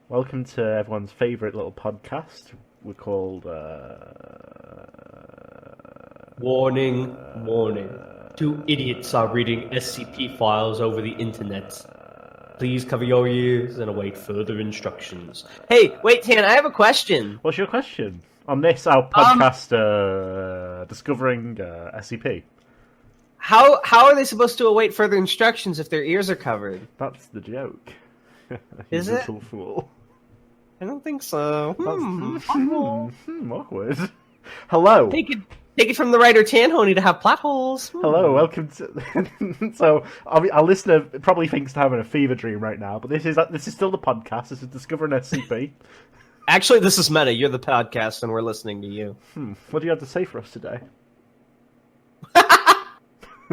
Welcome to everyone's favourite little podcast. We're called... Warning, warning. Two idiots are reading SCP files over the internet. Please cover your ears and await further instructions. Hey, wait, Tan, I have a question. What's your question? On this, our podcast, Discovering SCP. How are they supposed to await further instructions if their ears are covered? That's the joke. Is You it? little fool. I don't think so. Awkward. Hello. Take it from the writer Tanhony to have plot holes. Hello, welcome to... So, our listener probably thinks they're having a fever dream right now, but this is still the podcast. This is Discovering SCP. Actually, this is Meta. You're the podcast, and we're listening to you. What do you have to say for us today?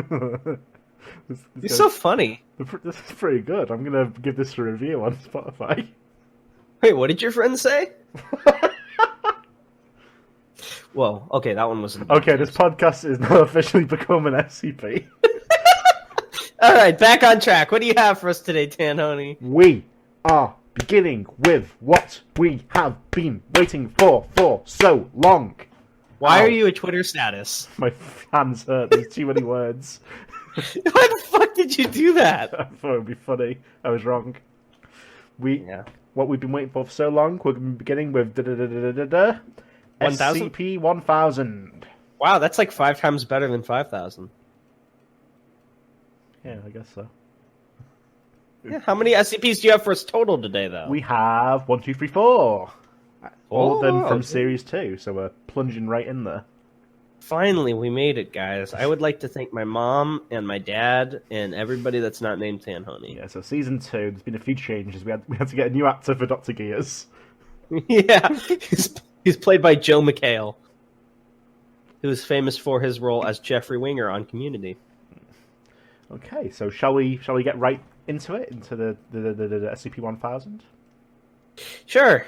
You're so funny. This is pretty good. I'm going to give this a review on Spotify. Wait, what did your friend say? Whoa, okay, that one was... Okay, this podcast is now officially become an SCP. Alright, back on track. What do you have for us today, Tanhony? We are beginning with what we have been waiting for so long. Why Ow. are you a Twitter status? My hands hurt. There's too many words. Why the fuck did you do that? I thought it would be funny. I was wrong. Yeah. What we've been waiting for so long, we're beginning with 1,000? SCP-1000. Wow, that's like 5 times better than 5,000. Yeah, I guess so. Yeah, how many SCPs do you have for us total today, though? We have 1, 2, 3, 4. All of them from okay. Series 2, so we're plunging right in there. Finally, we made it, guys. I would like to thank my mom and my dad and everybody that's not named Tanhony. Yeah, so Season 2, there's been a few changes. We had to get a new actor for Dr. Gears. Yeah, he's played by Joe McHale, who is famous for his role as Jeffrey Winger on Community. Okay, so shall we get right into it, into the SCP-1000? Sure.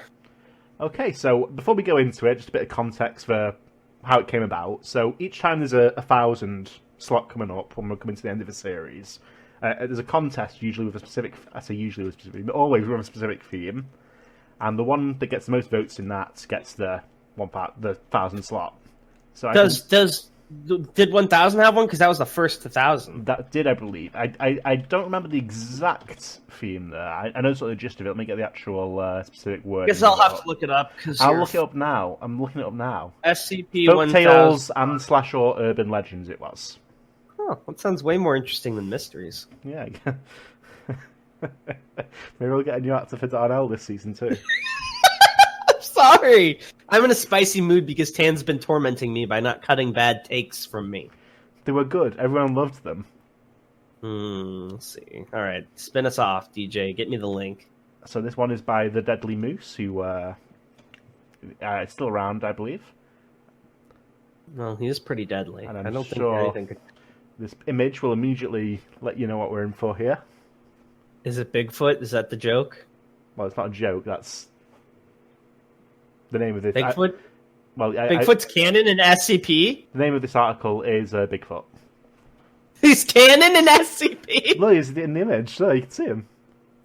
Okay, so before we go into it, just a bit of context for how it came about. So each time there's a 1,000 slot coming up when we're coming to the end of a series, there's a contest usually with a specific... I say usually with a specific, but always with a specific theme. And the one that gets the most votes in that gets the 1,000 slot. So Did 1,000 have one? Because that was the first 1,000. That did, I believe. I don't remember the exact theme there. I know sort of the gist of it. Let me get the actual specific word. I guess I'll have to look it up. I'll look it up now. I'm looking it up now. SCP-1000. Folktales and / or urban legends it was. Oh, that sounds way more interesting than mysteries. Yeah. Maybe we'll get a new actor for Darnell this season too. I'm sorry. I'm in a spicy mood because Tan's been tormenting me by not cutting bad takes from me. They were good. Everyone loved them. Let's see. All right, spin us off, DJ. Get me the link. So this one is by the Deadly Moose, who it's still around, I believe. Well, he is pretty deadly. And I don't think sure anything could... This image will immediately let you know what we're in for here. Is it Bigfoot? Is that the joke? Well, it's not a joke. That's the name of this. Bigfoot? Bigfoot's canon in SCP? the name of this article is Bigfoot. He's canon in SCP? Look, he's in the image. Look, you can see him.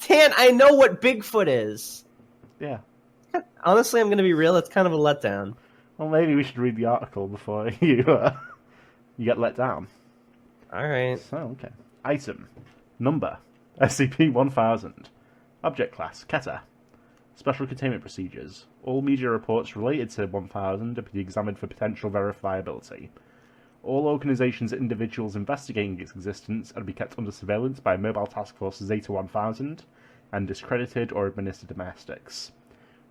Tan, I know what Bigfoot is. Yeah. Honestly, I'm going to be real. It's kind of a letdown. Well, maybe we should read the article before you get let down. All right. So, okay. Item. Number. SCP-1000. Object class. Keta. Special containment procedures. All media reports related to 1000 are to be examined for potential verifiability. All organizations and individuals investigating its existence are to be kept under surveillance by Mobile Task Force Zeta-1000 and discredited or administered domestics.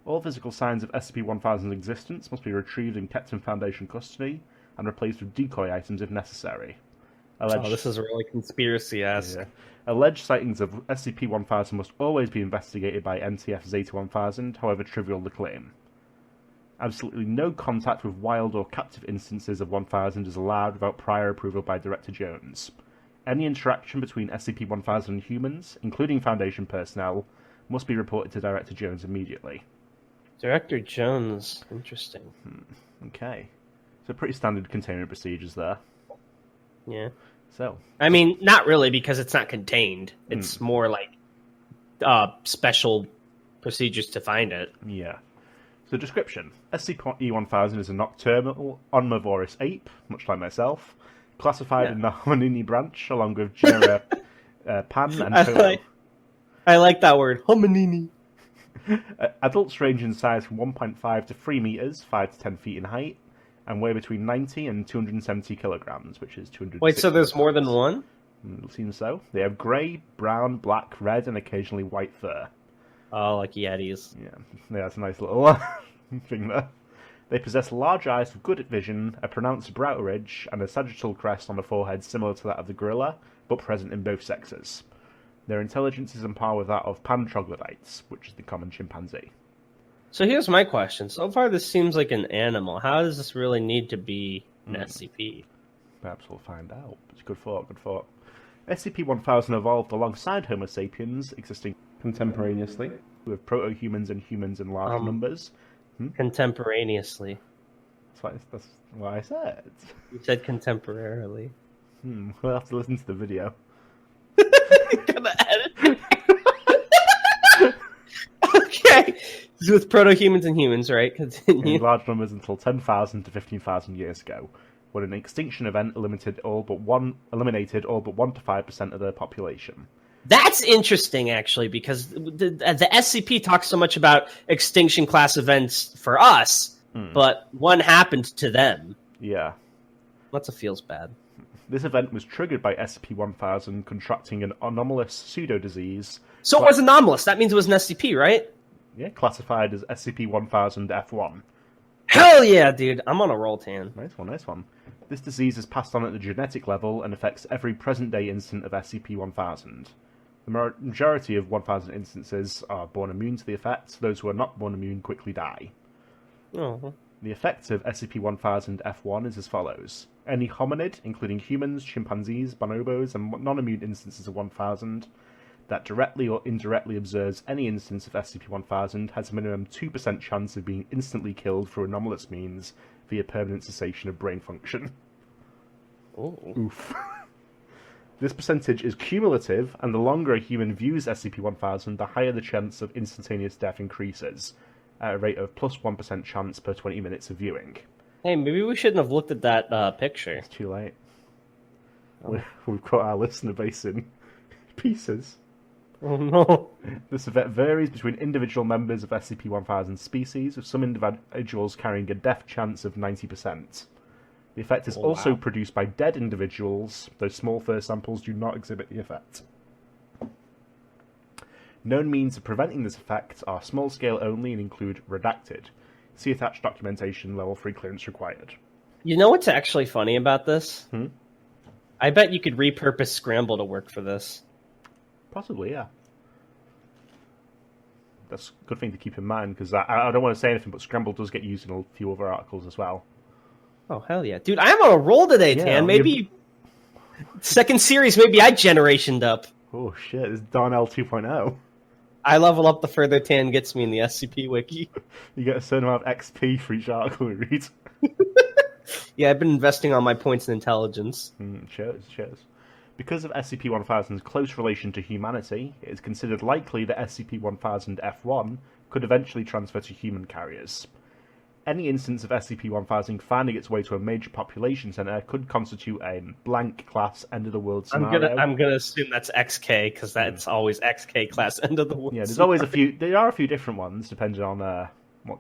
All physical signs of SCP-1000's existence must be retrieved and kept in Foundation custody and replaced with decoy items if necessary. This is really conspiracy-esque. Yeah. Alleged sightings of SCP-1000 must always be investigated by NTF Zeta-1000, however trivial the claim. Absolutely no contact with wild or captive instances of 1000 is allowed without prior approval by Director Jones. Any interaction between SCP-1000 and humans, including Foundation personnel, must be reported to Director Jones immediately. Director Jones. Interesting. Okay. So pretty standard containment procedures there. Yeah. So. I mean, not really, because it's not contained. It's more like special procedures to find it. Yeah. So description. SCP-1000 is a nocturnal, omnivorous ape, much like myself, classified in the Hominini branch, along with genera Pan and Polo. I like that word, Hominini. Adults range in size from 1.5 to 3 meters, 5 to 10 feet in height, and weigh between 90 and 270 kilograms, which is 200. Wait, so there's more than one? It seems so. They have grey, brown, black, red, and occasionally white fur. Oh, like Yetis. Yeah, that's a nice little thing there. They possess large eyes with good vision, a pronounced brow ridge, and a sagittal crest on the forehead similar to that of the gorilla, but present in both sexes. Their intelligence is on par with that of pan troglodytes, which is the common chimpanzee. So here's my question. So far, this seems like an animal. How does this really need to be an SCP? Perhaps we'll find out. It's good thought, good thought. SCP-1000 evolved alongside Homo sapiens, existing contemporaneously, with proto-humans and humans in large numbers. Contemporaneously. That's what I said. You said contemporarily. We'll have to listen to the video. Gonna edit. Okay. With proto-humans and humans, right? Continue. In large numbers until 10,000 to 15,000 years ago, when an extinction event eliminated all but 1 to 5% of their population. That's interesting, actually, because the SCP talks so much about extinction class events for us, but one happened to them. Yeah. That feels bad. This event was triggered by SCP-1000 contracting an anomalous pseudo-disease. So it was anomalous. That means it was an SCP, right? Yeah, classified as SCP-1000-F1. Hell yeah, dude. I'm on a roll, Tan. Nice one. This disease is passed on at the genetic level and affects every present-day instant of SCP-1000. The majority of 1000 instances are born immune to the effect. Those who are not born immune quickly die. Oh. The effect of SCP-1000-F1 is as follows. Any hominid, including humans, chimpanzees, bonobos, and non-immune instances of 1000, that directly or indirectly observes any instance of SCP-1000 has a minimum 2% chance of being instantly killed through anomalous means via permanent cessation of brain function. Oh. Oof. This percentage is cumulative, and the longer a human views SCP-1000, the higher the chance of instantaneous death increases, at a rate of plus 1% chance per 20 minutes of viewing. Hey, maybe we shouldn't have looked at that picture. It's too late. Oh. We've cut our listener base in pieces. Oh no. This event varies between individual members of SCP-1000 species, with some individuals carrying a death chance of 90%. The effect is also produced by dead individuals, though small fur samples do not exhibit the effect. Known means of preventing this effect are small-scale only and include redacted. See attached documentation, level 3 clearance required. You know what's actually funny about this? I bet you could repurpose Scramble to work for this. Possibly, yeah. That's a good thing to keep in mind, because I don't want to say anything, but Scramble does get used in a few other articles as well. Oh, hell yeah. Dude, I'm on a roll today, Tan. Maybe... Second series, maybe I generationed up. Oh, shit. It's Darnell 2.0. I level up the further Tan gets me in the SCP wiki. You get a certain amount of XP for each article we read. Yeah, I've been investing on my points in intelligence. Cheers. Because of SCP-1000's close relation to humanity, it is considered likely that SCP-1000-F1 could eventually transfer to human carriers. Any instance of SCP-1000 finding its way to a major population center could constitute a blank class end-of-the-world scenario. I'm gonna assume that's XK, because that's always XK class end-of-the-world. Yeah, there's always a few. There are a few different ones, depending on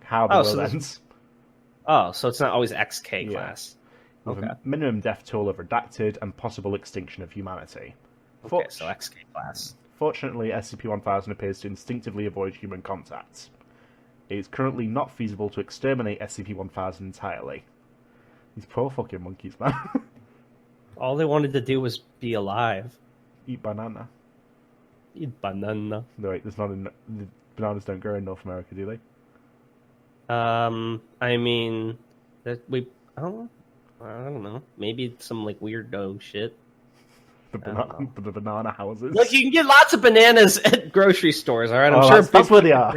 how the world ends. Oh, so it's not always XK class. With a minimum death toll of redacted and possible extinction of humanity. Okay, so XK class. Fortunately, SCP-1000 appears to instinctively avoid human contact. It is currently not feasible to exterminate SCP-1000 entirely. These poor fucking monkeys, man. All they wanted to do was be alive. Eat banana. Eat banana. No, wait, the bananas don't grow in North America, do they? I mean, I don't know. Maybe some like weirdo shit. The banana houses. Look, you can get lots of bananas at grocery stores. All right, I'm sure that's where they are.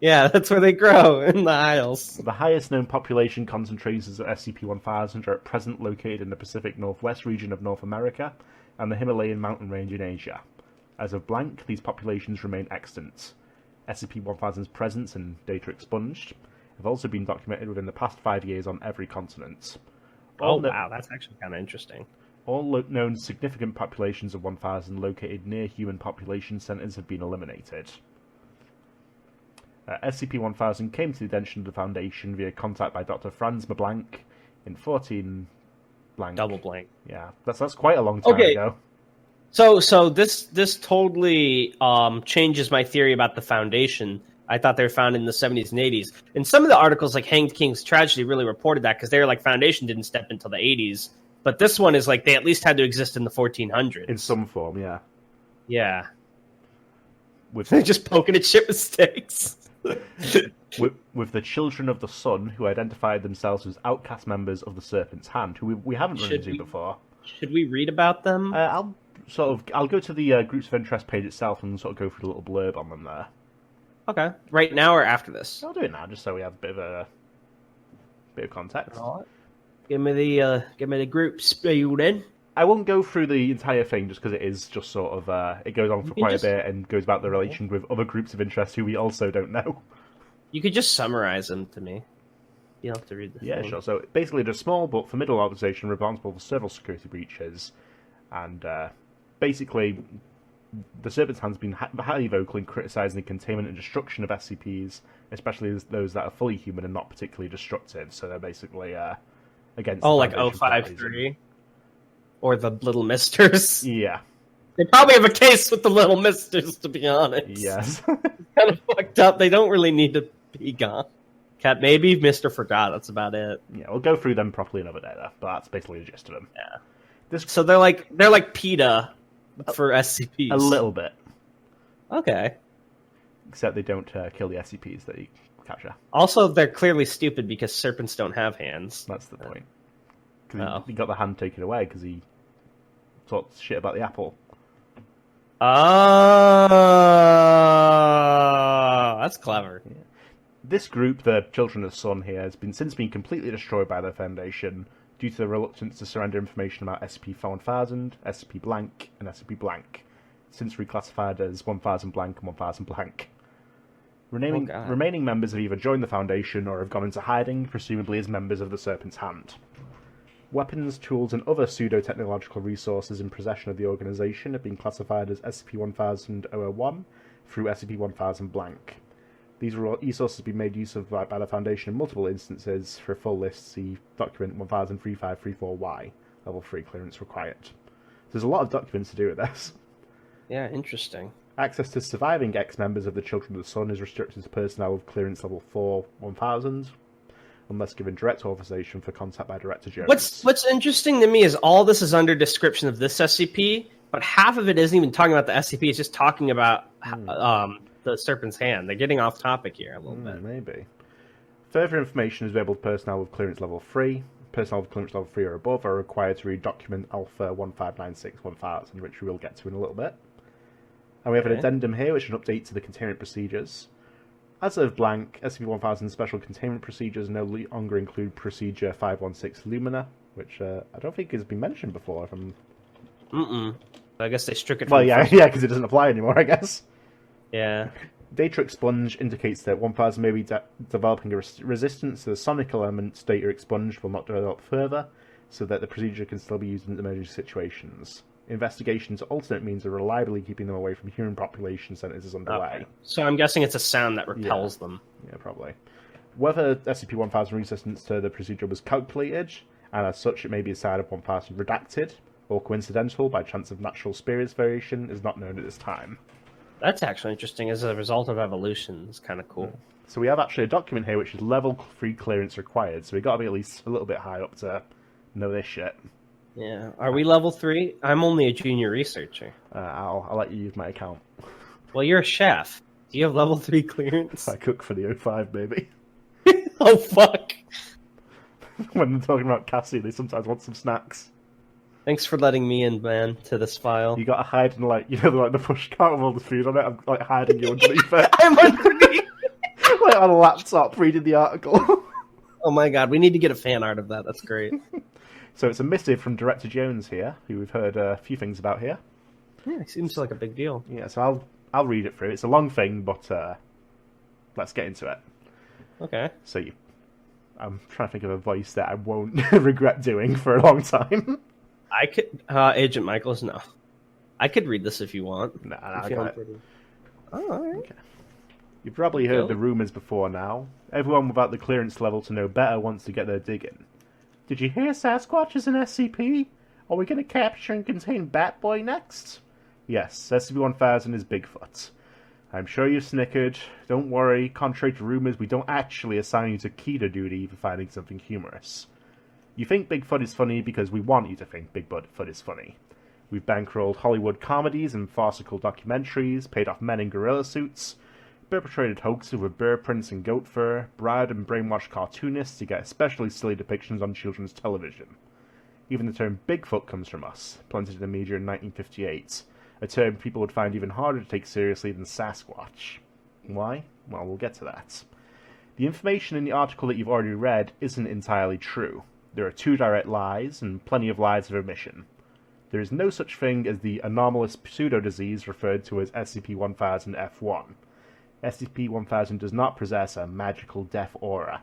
Yeah, that's where they grow, in the aisles. The highest known population concentrations of SCP-1000 are at present located in the Pacific Northwest region of North America and the Himalayan mountain range in Asia. As of blank, these populations remain extant. SCP-1000's presence and data expunged have also been documented within the past 5 years on every continent. Wow, that's actually kind of interesting. All known significant populations of 1000 located near human population centers have been eliminated. SCP-1000 came to the attention of the Foundation via contact by Dr. Franz Mablanc in 14 blank. Double blank. Yeah, that's quite a long time ago. So this totally changes my theory about the Foundation. I thought they were founded in the 70s and 80s. And some of the articles, like Hanged King's Tragedy, really reported that because they were like, Foundation didn't step until the 80s. But this one is like, they at least had to exist in the 1400s. In some form, yeah. Yeah. They're just poking at shit mistakes. with the Children of the Sun, who identified themselves as outcast members of the Serpent's Hand, who we haven't run into before. Should we read about them? I'll go to the groups of interest page itself and sort of go through a little blurb on them there. Okay. Right now or after this? I'll do it now, just so we have a bit of context. All right. Give me the group spiel then. I won't go through the entire thing just because it is just sort of it goes on for quite a bit and goes about the relation with other groups of interest who we also don't know. You could just summarize them to me. You don't have to read the thing. Sure. So basically, they're a small but formidable organization responsible for several security breaches, and basically, the Serpent's Hand's been highly vocal in criticizing the containment and destruction of SCPs, especially those that are fully human and not particularly destructive. So they're basically against. Oh, like 053? Or the Little Misters? Yeah. They probably have a case with the Little Misters, to be honest. Yes. Kind of fucked up. They don't really need to be gone. Cat, maybe Mr. Forgot. That's about it. Yeah, we'll go through them properly another day, though. But that's basically the gist of them. Yeah. So they're like PETA for SCPs. A little bit. Okay. Except they don't kill the SCPs that you capture. Also, they're clearly stupid because serpents don't have hands. That's the point. Because he got the hand taken away because he talked shit about the apple. Oh, that's clever. Yeah. This group, the Children of the Sun here, has since been completely destroyed by the Foundation due to the reluctance to surrender information about SCP-1000, SCP blank, and SCP blank, since reclassified as 1000 blank and 1000 blank. Remaining members have either joined the Foundation or have gone into hiding, presumably as members of the Serpent's Hand. Weapons, tools, and other pseudo-technological resources in possession of the organization have been classified as SCP-1000-001 through SCP-1000 blank. These resources have been made use of by the Foundation in multiple instances. For a full list, see document 103534Y, level 3 clearance required. There's a lot of documents to do with this. Yeah, interesting. Access to surviving ex-members of the Children of the Sun is restricted to personnel with clearance level 4 1000, unless given direct authorization for contact by Director Jones. What's interesting to me is all this is under description of this SCP, but half of it isn't even talking about the SCP. It's just talking about the Serpent's Hand. They're getting off topic here a little bit. Maybe. Further information is available to personnel with clearance level 3. Personnel with clearance level 3 or above are required to read document Alpha 1596-1000, which we will get to in a little bit. And we have an addendum here, which is an update to the containment procedures. As of blank, SCP-1000 special containment procedures no longer include Procedure 516 Lumina, which I don't think has been mentioned before. I guess they struck it. Well, yeah, because it doesn't apply anymore, I guess. Yeah. Data expunge indicates that 1000 may be developing a resistance to the sonic elements data expunged will not develop further, so that the procedure can still be used in emergency situations. Investigation to alternate means of reliably keeping them away from human population centers is underway. Okay. So I'm guessing it's a sound that repels them. Yeah, probably. Whether SCP-1000 resistance to the procedure was calculated, and as such it may be a side of 1000 redacted, or coincidental by chance of natural spirits variation, is not known at this time. That's actually interesting as a result of evolution. It's kind of cool. So we have actually a document here which is level 3 clearance required, so we got to be at least a little bit high up to know this shit. Yeah. Are we level 3? I'm only a junior researcher. I'll let you use my account. Well, you're a chef. Do you have level 3 clearance? I cook for the O5, baby. Oh, fuck. When they're talking about Cassie, they sometimes want some snacks. Thanks for letting me in, man, to this file. You gotta hide in, the push cart with all the food on it. I'm, hiding you underneath it. I'm underneath! On a laptop, reading the article. Oh my god, we need to get a fan art of that. That's great. So it's a missive from Director Jones here, who we've heard a few things about here. Yeah, it seems like a big deal. Yeah, so I'll read it through. It's a long thing, but let's get into it. Okay. So I'm trying to think of a voice that I won't regret doing for a long time. I could, Agent Michaels, no. I could read this if you want. Nah, I got it. pretty... Oh, all right. Okay. You've probably heard the rumours before now. Everyone without the clearance level to know better wants to get their dig in. Did you hear Sasquatch is an SCP? Are we going to capture and contain Batboy next? Yes, SCP-1000 is Bigfoot. I'm sure you snickered. Don't worry, contrary to rumours, we don't actually assign you to Keter duty for finding something humorous. You think Bigfoot is funny because we want you to think Bigfoot is funny. We've bankrolled Hollywood comedies and farcical documentaries, paid off men in gorilla suits, perpetrated hoaxes with bear prints and goat fur, bribed and brainwashed cartoonists to get especially silly depictions on children's television. Even the term Bigfoot comes from us, planted in the media in 1958, a term people would find even harder to take seriously than Sasquatch. Why? Well, we'll get to that. The information in the article that you've already read isn't entirely true. There are 2 direct lies, and plenty of lies of omission. There is no such thing as the anomalous pseudo-disease referred to as SCP-1000-F1. SCP-1000 does not possess a magical death aura.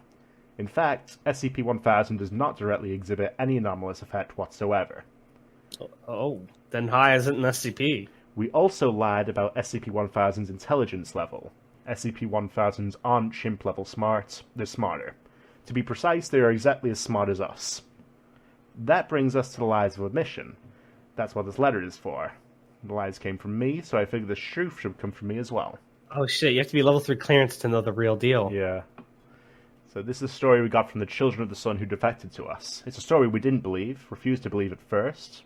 In fact, SCP-1000 does not directly exhibit any anomalous effect whatsoever. Oh, then how is it an SCP? We also lied about SCP-1000's intelligence level. SCP-1000s aren't chimp-level smart, they're smarter. To be precise, they are exactly as smart as us. That brings us to the lies of omission. That's what this letter is for. The lies came from me, so I figured the truth should come from me as well. Oh shit, you have to be level 3 clearance to know the real deal. Yeah. So this is a story we got from the Children of the Sun who defected to us. It's a story we didn't believe, refused to believe at first.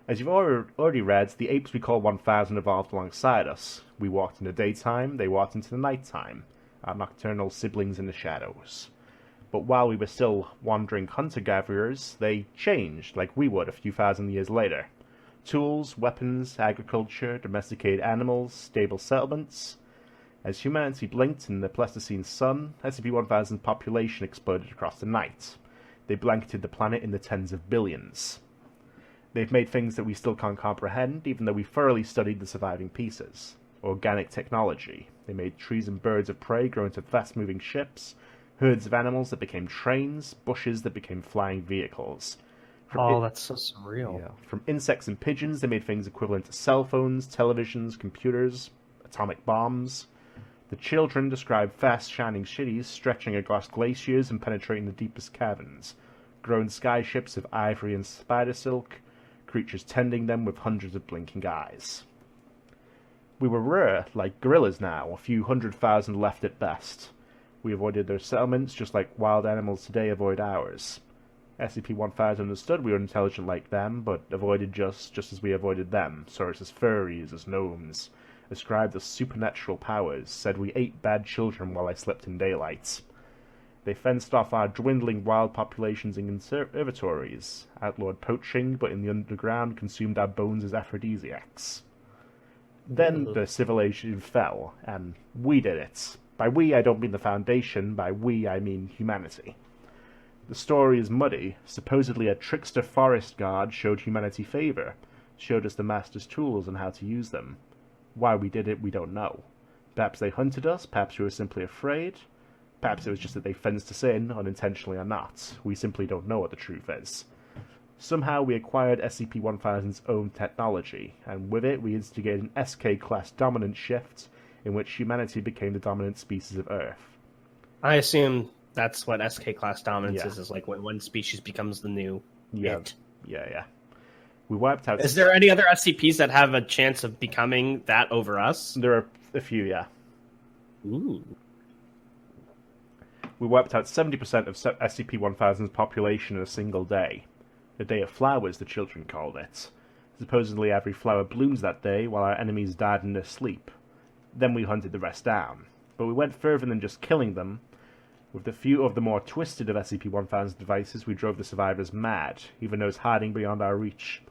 As you've already read, the apes we call 1000 evolved alongside us. We walked in the daytime, they walked into the nighttime, our nocturnal siblings in the shadows. But while we were still wandering hunter-gatherers, they changed, like we would a few thousand years later. Tools, weapons, agriculture, domesticated animals, stable settlements. As humanity blinked in the Pleistocene sun, SCP-1000's population exploded across the night. They blanketed the planet in the tens of billions. They've made things that we still can't comprehend, even though we thoroughly studied the surviving pieces. Organic technology. They made trees and birds of prey grow into fast-moving ships, herds of animals that became trains, bushes that became flying vehicles. That's so surreal. Yeah. From insects and pigeons, they made things equivalent to cell phones, televisions, computers, atomic bombs. The children described fast, shining cities stretching across glaciers and penetrating the deepest caverns, grown skyships of ivory and spider silk, creatures tending them with hundreds of blinking eyes. We were rare, like gorillas now, a few 100,000 left at best. We avoided their settlements just like wild animals today avoid ours. SCP-1000 understood we were intelligent like them, but avoided just as we avoided them, saw us as furries, as gnomes, ascribed us supernatural powers, said we ate bad children while I slept in daylight. They fenced off our dwindling wild populations in conservatories, outlawed poaching, but in the underground consumed our bones as aphrodisiacs. Then the civilization fell, and we did it. By we, I don't mean the Foundation. By we, I mean humanity. The story is muddy. Supposedly a trickster forest guard showed humanity favor, showed us the Master's tools and how to use them. Why we did it, we don't know. Perhaps they hunted us, perhaps we were simply afraid. Perhaps it was just that they fenced us in, unintentionally or not. We simply don't know what the truth is. Somehow we acquired SCP-1000's own technology, and with it we instigated an SK-class dominant shift in which humanity became the dominant species of Earth. I assume that's what SK class dominance Yeah. is like when one species becomes the new it. Yeah. We wiped out... Is there any other SCPs that have a chance of becoming that over us? There are a few, yeah. Ooh. We wiped out 70% of SCP-1000's population in a single day. A day of flowers, the children called it. Supposedly every flower blooms that day, while our enemies died in their sleep. Then we hunted the rest down. But we went further than just killing them. With a few of the more twisted of SCP-1000's devices, we drove the survivors mad, even those hiding beyond our reach.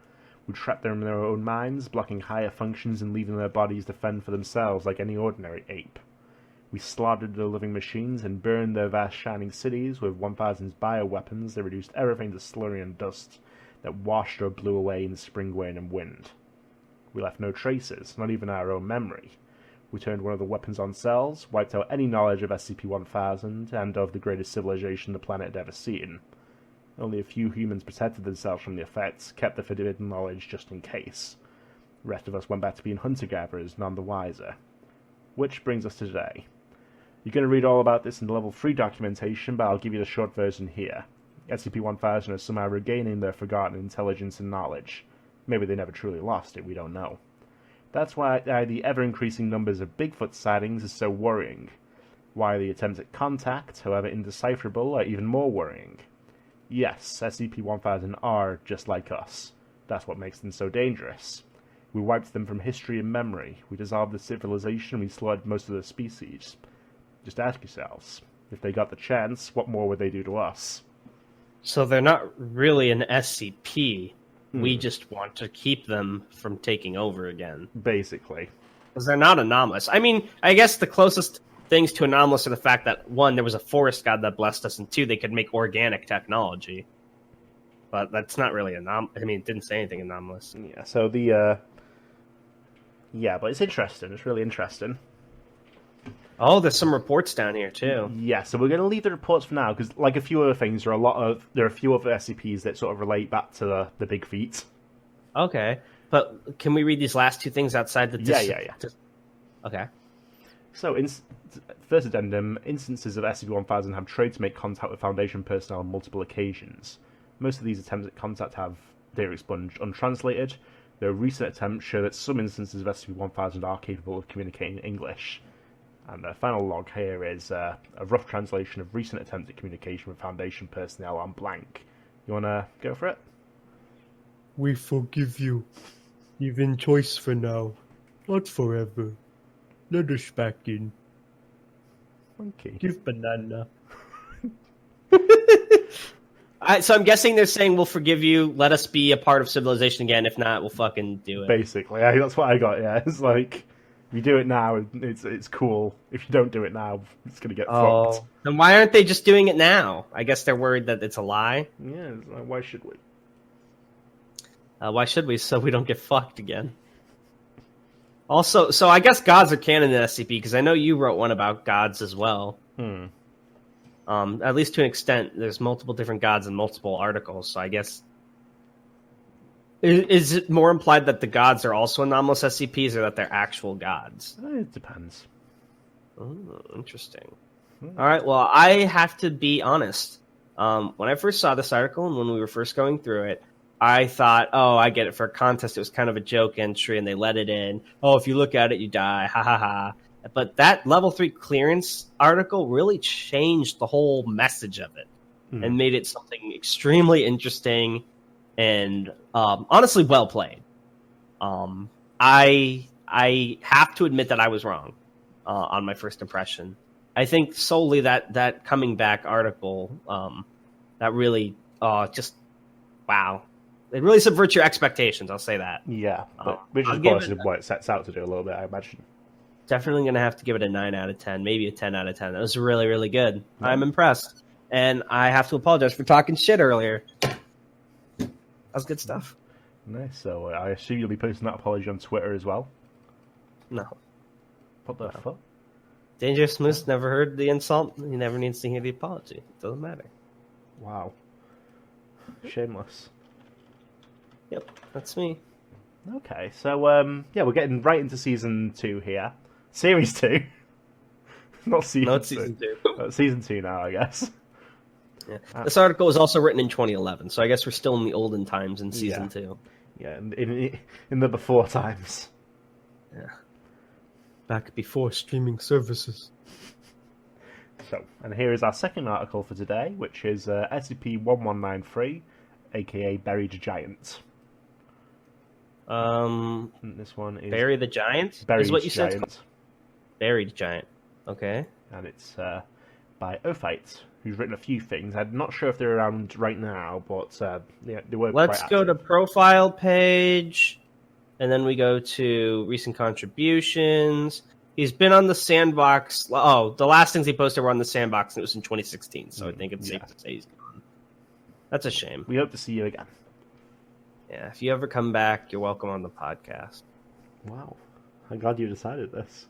We trapped them in their own minds, blocking higher functions and leaving their bodies to fend for themselves like any ordinary ape. We slaughtered the living machines and burned their vast shining cities with 1000's bioweapons that reduced everything to slurry and dust that washed or blew away in spring rain and wind. We left no traces, not even our own memory. We turned one of the weapons on cells, wiped out any knowledge of SCP-1000 and of the greatest civilization the planet had ever seen. Only a few humans protected themselves from the effects, kept the forbidden knowledge just in case. The rest of us went back to being hunter-gatherers, none the wiser. Which brings us to today. You're going to read all about this in the Level 3 documentation, but I'll give you the short version here. SCP-1000 is somehow regaining their forgotten intelligence and knowledge. Maybe they never truly lost it, we don't know. That's why the ever-increasing numbers of Bigfoot sightings is so worrying. Why the attempts at contact, however indecipherable, are even more worrying. Yes, SCP-1000 are just like us. That's what makes them so dangerous. We wiped them from history and memory. We dissolved the civilization, we slaughtered most of the species. Just ask yourselves, if they got the chance, what more would they do to us? So they're not really an SCP. We just want to keep them from taking over again. Basically. Because they're not anomalous. I mean, I guess the closest things to anomalous are the fact that, one, there was a forest god that blessed us, and two, they could make organic technology. But that's not really anomalous. I mean, it didn't say anything anomalous. Yeah, so the, yeah, but it's interesting. It's really interesting. Oh, there's some reports down here, too. Yeah, so we're going to leave the reports for now, because, like a few other things, there are a few other SCPs that sort of relate back to the big feat. Okay. But can we read these last two things outside the... Yeah. Okay. So, first addendum, instances of SCP-1000 have tried to make contact with Foundation personnel on multiple occasions. Most of these attempts at contact have data expunged untranslated, though recent attempts show that some instances of SCP-1000 are capable of communicating in English. And the final log here is a rough translation of recent attempts at communication with Foundation personnel on blank. You want to go for it? We forgive you. Even choice for now. Not forever. Let us back in. Okay. Give banana. So I'm guessing they're saying we'll forgive you, let us be a part of civilization again. If not, we'll fucking do it. Basically, that's what I got, yeah. It's like, if you do it now, it's cool. If you don't do it now, it's going to get fucked. Then why aren't they just doing it now? I guess they're worried that it's a lie. Yeah, it's like, why should we? Why should we? So we don't get fucked again. Also, so I guess gods are canon in SCP, because I know you wrote one about gods as well. At least to an extent, there's multiple different gods in multiple articles, so I guess... Is it more implied that the gods are also anomalous SCPs, or that they're actual gods? It depends. Oh, interesting. All right, well, I have to be honest. When I first saw this article, and when we were first going through it, I thought, oh, I get it. For a contest, it was kind of a joke entry, and they let it in. Oh, if you look at it, you die. Ha, ha, ha. But that Level 3 clearance article really changed the whole message of it and made it something extremely interesting and honestly well played. I have to admit that I was wrong on my first impression. I think solely that coming back article that really just wow. It really subverts your expectations, I'll say that. Yeah, which is possibly what it sets out to do a little bit, I imagine. Definitely going to have to give it a 9 out of 10, maybe a 10 out of 10. That was really, really good. Yeah. I'm impressed. And I have to apologize for talking shit earlier. That was good stuff. Nice. So I assume you'll be posting that apology on Twitter as well? No. What the fuck? Dangerous Moose never heard the insult. He never needs to hear the apology. It doesn't matter. Wow. Shameless. Yep, that's me. Okay, so yeah, we're getting right into Season 2 here. Series 2. Not Season 2. No, it's Season 2. Season 2 now, I guess. Yeah. This article was also written in 2011, so I guess we're still in the olden times in Season 2. Yeah, in the before times. Yeah. Back before streaming services. So, and here is our second article for today, which is SCP-1193, aka Buried Giant. This one is Bury the Giant? Buried is what you Giant. said? Buried Giant. Okay. And it's by Ophite, who's written a few things. I'm not sure if they're around right now, but yeah, they were Let's quite go to active. profile page, and then we go to recent contributions. He's been on the Sandbox. Oh, the last things he posted were on the Sandbox, and it was in 2016, so I think it's safe to say he's gone. That's a shame. We hope to see you again. Yeah, if you ever come back, you're welcome on the podcast. Wow. I'm glad you decided this.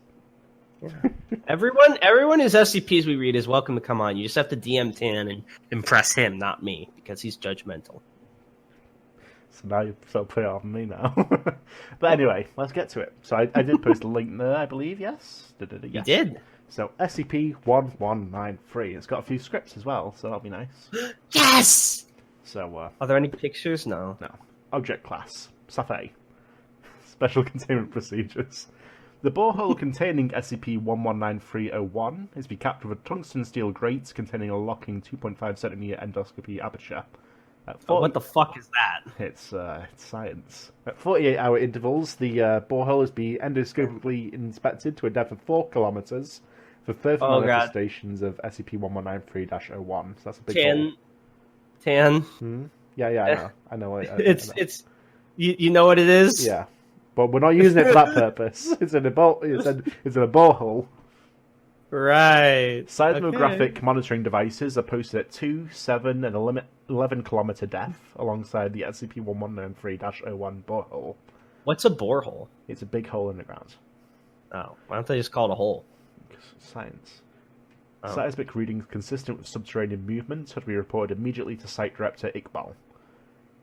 Everyone whose SCPs we read is welcome to come on. You just have to DM Tan and impress him, not me, because he's judgmental. So now you sort of put it on me now. But anyway, let's get to it. So I did post a link there, I believe, yes? You did? So SCP-1193. It's got a few scripts as well, so that'll be nice. Yes! So, are there any pictures? No. No. Object class. SAF-A. Special containment procedures. The borehole containing SCP-1193-01 is to be capped with a tungsten steel grate containing a locking 2.5cm endoscopy aperture. What the fuck is that? It's science. At 48-hour intervals, the borehole is to be endoscopically inspected to a depth of 4 kilometers for further manifestations of SCP-1193-01. So that's a big Tan. Yeah, I know. It's you know what it is? Yeah. But we're not using it for that purpose. It's in a borehole. Right. Seismographic monitoring devices are posted at 2, 7, and 11 kilometer depth alongside the SCP-1193-01 borehole. What's a borehole? It's a big hole in the ground. Oh, why don't they just call it a hole? Science. Seismic readings consistent with subterranean movement are to be reported immediately to Site Director Iqbal.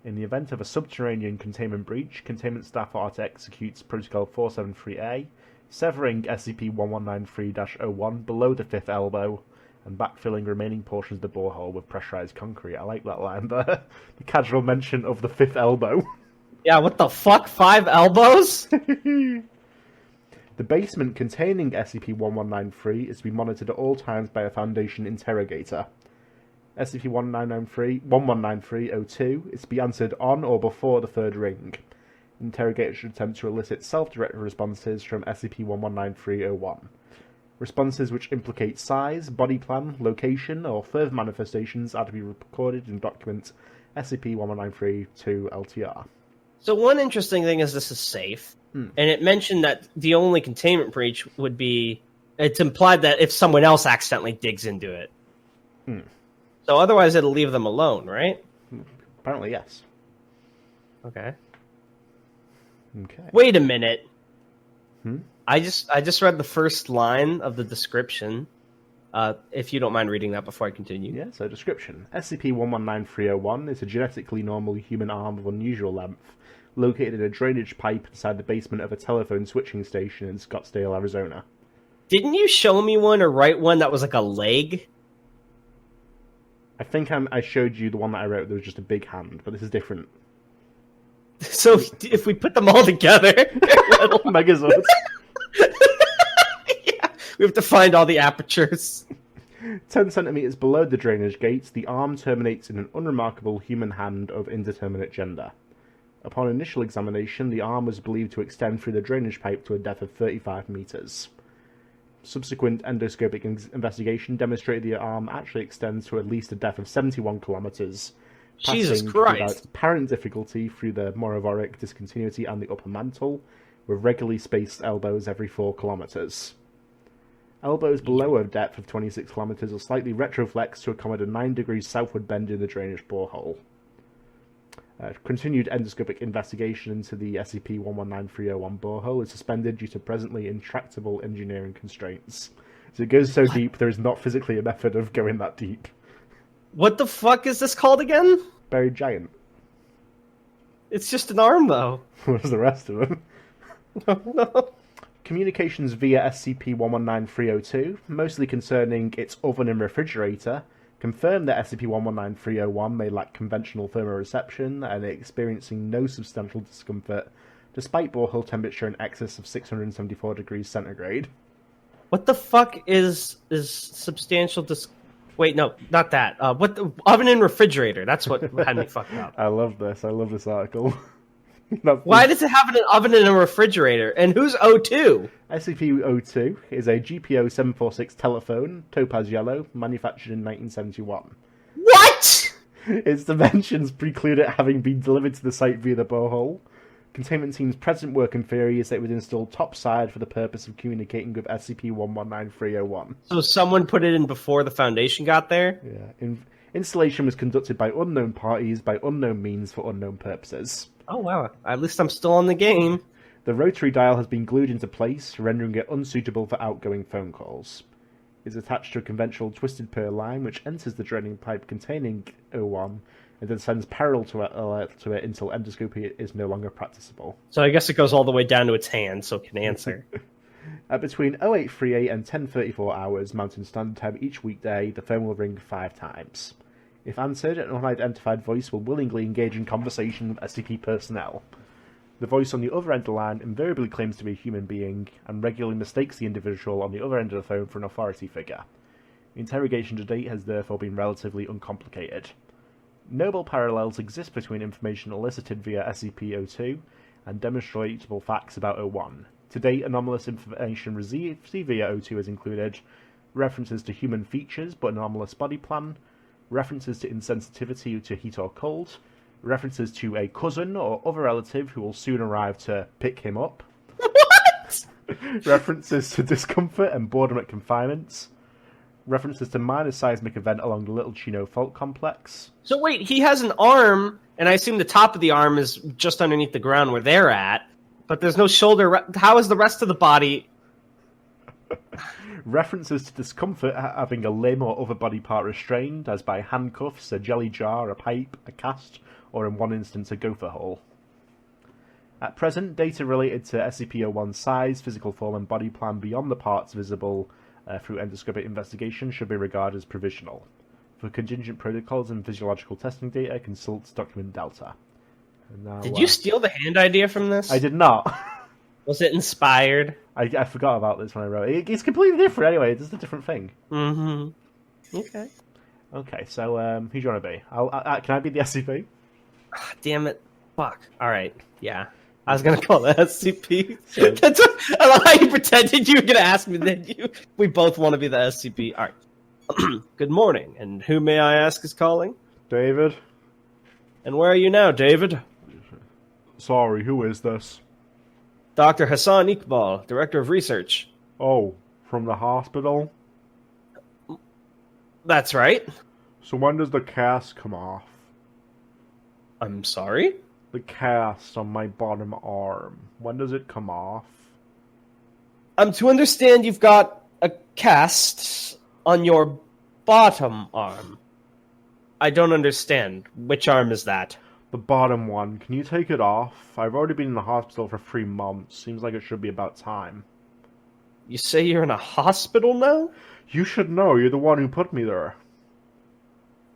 In the event of a subterranean containment breach, containment staff are to execute Protocol 473A, severing SCP-1193-01 below the fifth elbow and backfilling remaining portions of the borehole with pressurized concrete. I like that line there. The casual mention of the fifth elbow. Yeah, what the fuck? 5 elbows? The basement containing SCP-1193 is to be monitored at all times by a Foundation interrogator. SCP-1193-02 is to be answered on or before the third ring. Interrogators should attempt to elicit self-directed responses from SCP-1193-01. Responses which implicate size, body plan, location, or further manifestations are to be recorded in document SCP-1193-2-LTR. So one interesting thing is this is safe, and it mentioned that the only containment breach would be... It's implied that if someone else accidentally digs into it. So otherwise it'll leave them alone, right? Apparently, yes. Okay. Okay. Wait a minute. I just read the first line of the description. If you don't mind reading that before I continue. Yeah, so description. SCP-1193-01 is a genetically normal human arm of unusual length, located in a drainage pipe inside the basement of a telephone switching station in Scottsdale, Arizona. Didn't you show me one or write one that was like a leg? I think I showed you the one that I wrote that was just a big hand, but this is different. So if we put them all together... Megazords. Yeah, we have to find all the apertures. 10 centimeters below the drainage gate, the arm terminates in an unremarkable human hand of indeterminate gender. Upon initial examination, the arm was believed to extend through the drainage pipe to a depth of 35 meters. Subsequent endoscopic investigation demonstrated the arm actually extends to at least a depth of 71 kilometers, Jesus passing Christ. without apparent difficulty through the morovoric discontinuity and the upper mantle, with regularly spaced elbows every 4 kilometers. Elbows below a depth of 26 kilometers are slightly retroflexed to accommodate a 9 degrees southward bend in the drainage borehole. Continued endoscopic investigation into the SCP-1193-01 borehole is suspended due to presently intractable engineering constraints. So it goes so deep, there is not physically a method of going that deep. What the fuck is this called again? Buried giant. It's just an arm, though. What's the rest of them? No. Communications via SCP-1193-02, mostly concerning its oven and refrigerator, confirmed that SCP-1193-01 may lack conventional thermoreception and experiencing no substantial discomfort, despite borehole temperature in excess of 674 degrees centigrade. What the fuck is substantial Wait, no, not that. What the oven and refrigerator? That's what had me fucked up. I love this article. Why does it have an oven and a refrigerator? And who's O2? SCP-02 is a GPO-746 telephone, topaz yellow, manufactured in 1971. What? Its dimensions preclude it having been delivered to the site via the borehole. Containment team's present working theory is that it was installed topside for the purpose of communicating with SCP-1193-01. So someone put it in before the Foundation got there? Yeah. Installation was conducted by unknown parties by unknown means for unknown purposes. Oh, wow. At least I'm still on the game. The rotary dial has been glued into place, rendering it unsuitable for outgoing phone calls. It is attached to a conventional twisted pair line which enters the draining pipe containing O1 and then sends parallel to it until endoscopy is no longer practicable. So I guess it goes all the way down to its hand so it can answer. At between 0838 and 10:34 hours Mountain Standard Time each weekday, the phone will ring 5 times. If answered, an unidentified voice will willingly engage in conversation with SCP personnel. The voice on the other end of the line invariably claims to be a human being and regularly mistakes the individual on the other end of the phone for an authority figure. The interrogation to date has therefore been relatively uncomplicated. Notable parallels exist between information elicited via SCP-02 and demonstrable facts about O1. To date, anomalous information received via O2 has included references to human features but anomalous body plan, references to insensitivity to heat or cold, references to a cousin or other relative who will soon arrive to pick him up. What? References to discomfort and boredom at confinements. References to minor seismic event along the Little Chino Fault Complex. So wait, he has an arm, and I assume the top of the arm is just underneath the ground where they're at, but there's no shoulder. How is the rest of the body? References to discomfort having a limb or other body part restrained, as by handcuffs, a jelly jar, a pipe, a cast, or in one instance a gopher hole. At present, data related to SCP-01's size, physical form and body plan beyond the parts visible through endoscopic investigation should be regarded as provisional. For contingent protocols and physiological testing data, consult document Delta. And now, Did you steal the hand idea from this? I did not. Was it inspired? I forgot about this when I wrote it. It's completely different anyway. It's a different thing. Mm-hmm. Okay. Okay, so who do you want to be? Can I be the SCP? Damn it. Fuck. Alright. Yeah. I was gonna call it SCP. So- I love how you pretended you were gonna ask me that we both want to be the SCP. Alright. Good morning, and who may I ask is calling? David? And where are you now, David? Sorry, who is this? Dr. Hassan Iqbal, Director of Research. Oh, from the hospital? That's right. So when does the cast come off? I'm sorry? The cast on my bottom arm. When does it come off? To understand you've got a cast on your bottom arm. I don't understand. Which arm is that? The bottom one. Can you take it off? I've already been in the hospital for 3 months. Seems like it should be about time. You say you're in a hospital now? You should know. You're the one who put me there.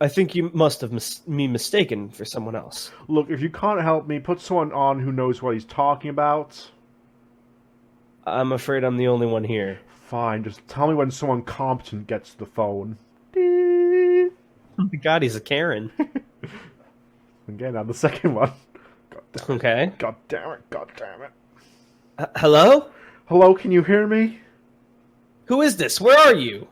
I think you must have me mistaken for someone else. Look, if you can't help me, put someone on who knows what he's talking about. I'm afraid I'm the only one here. Fine, just tell me when someone competent gets to the phone. Oh my god, he's a Karen. Okay, now the second one. God damn it. Okay. God damn it. God damn it. Hello? Hello, can you hear me? Who is this? Where are you?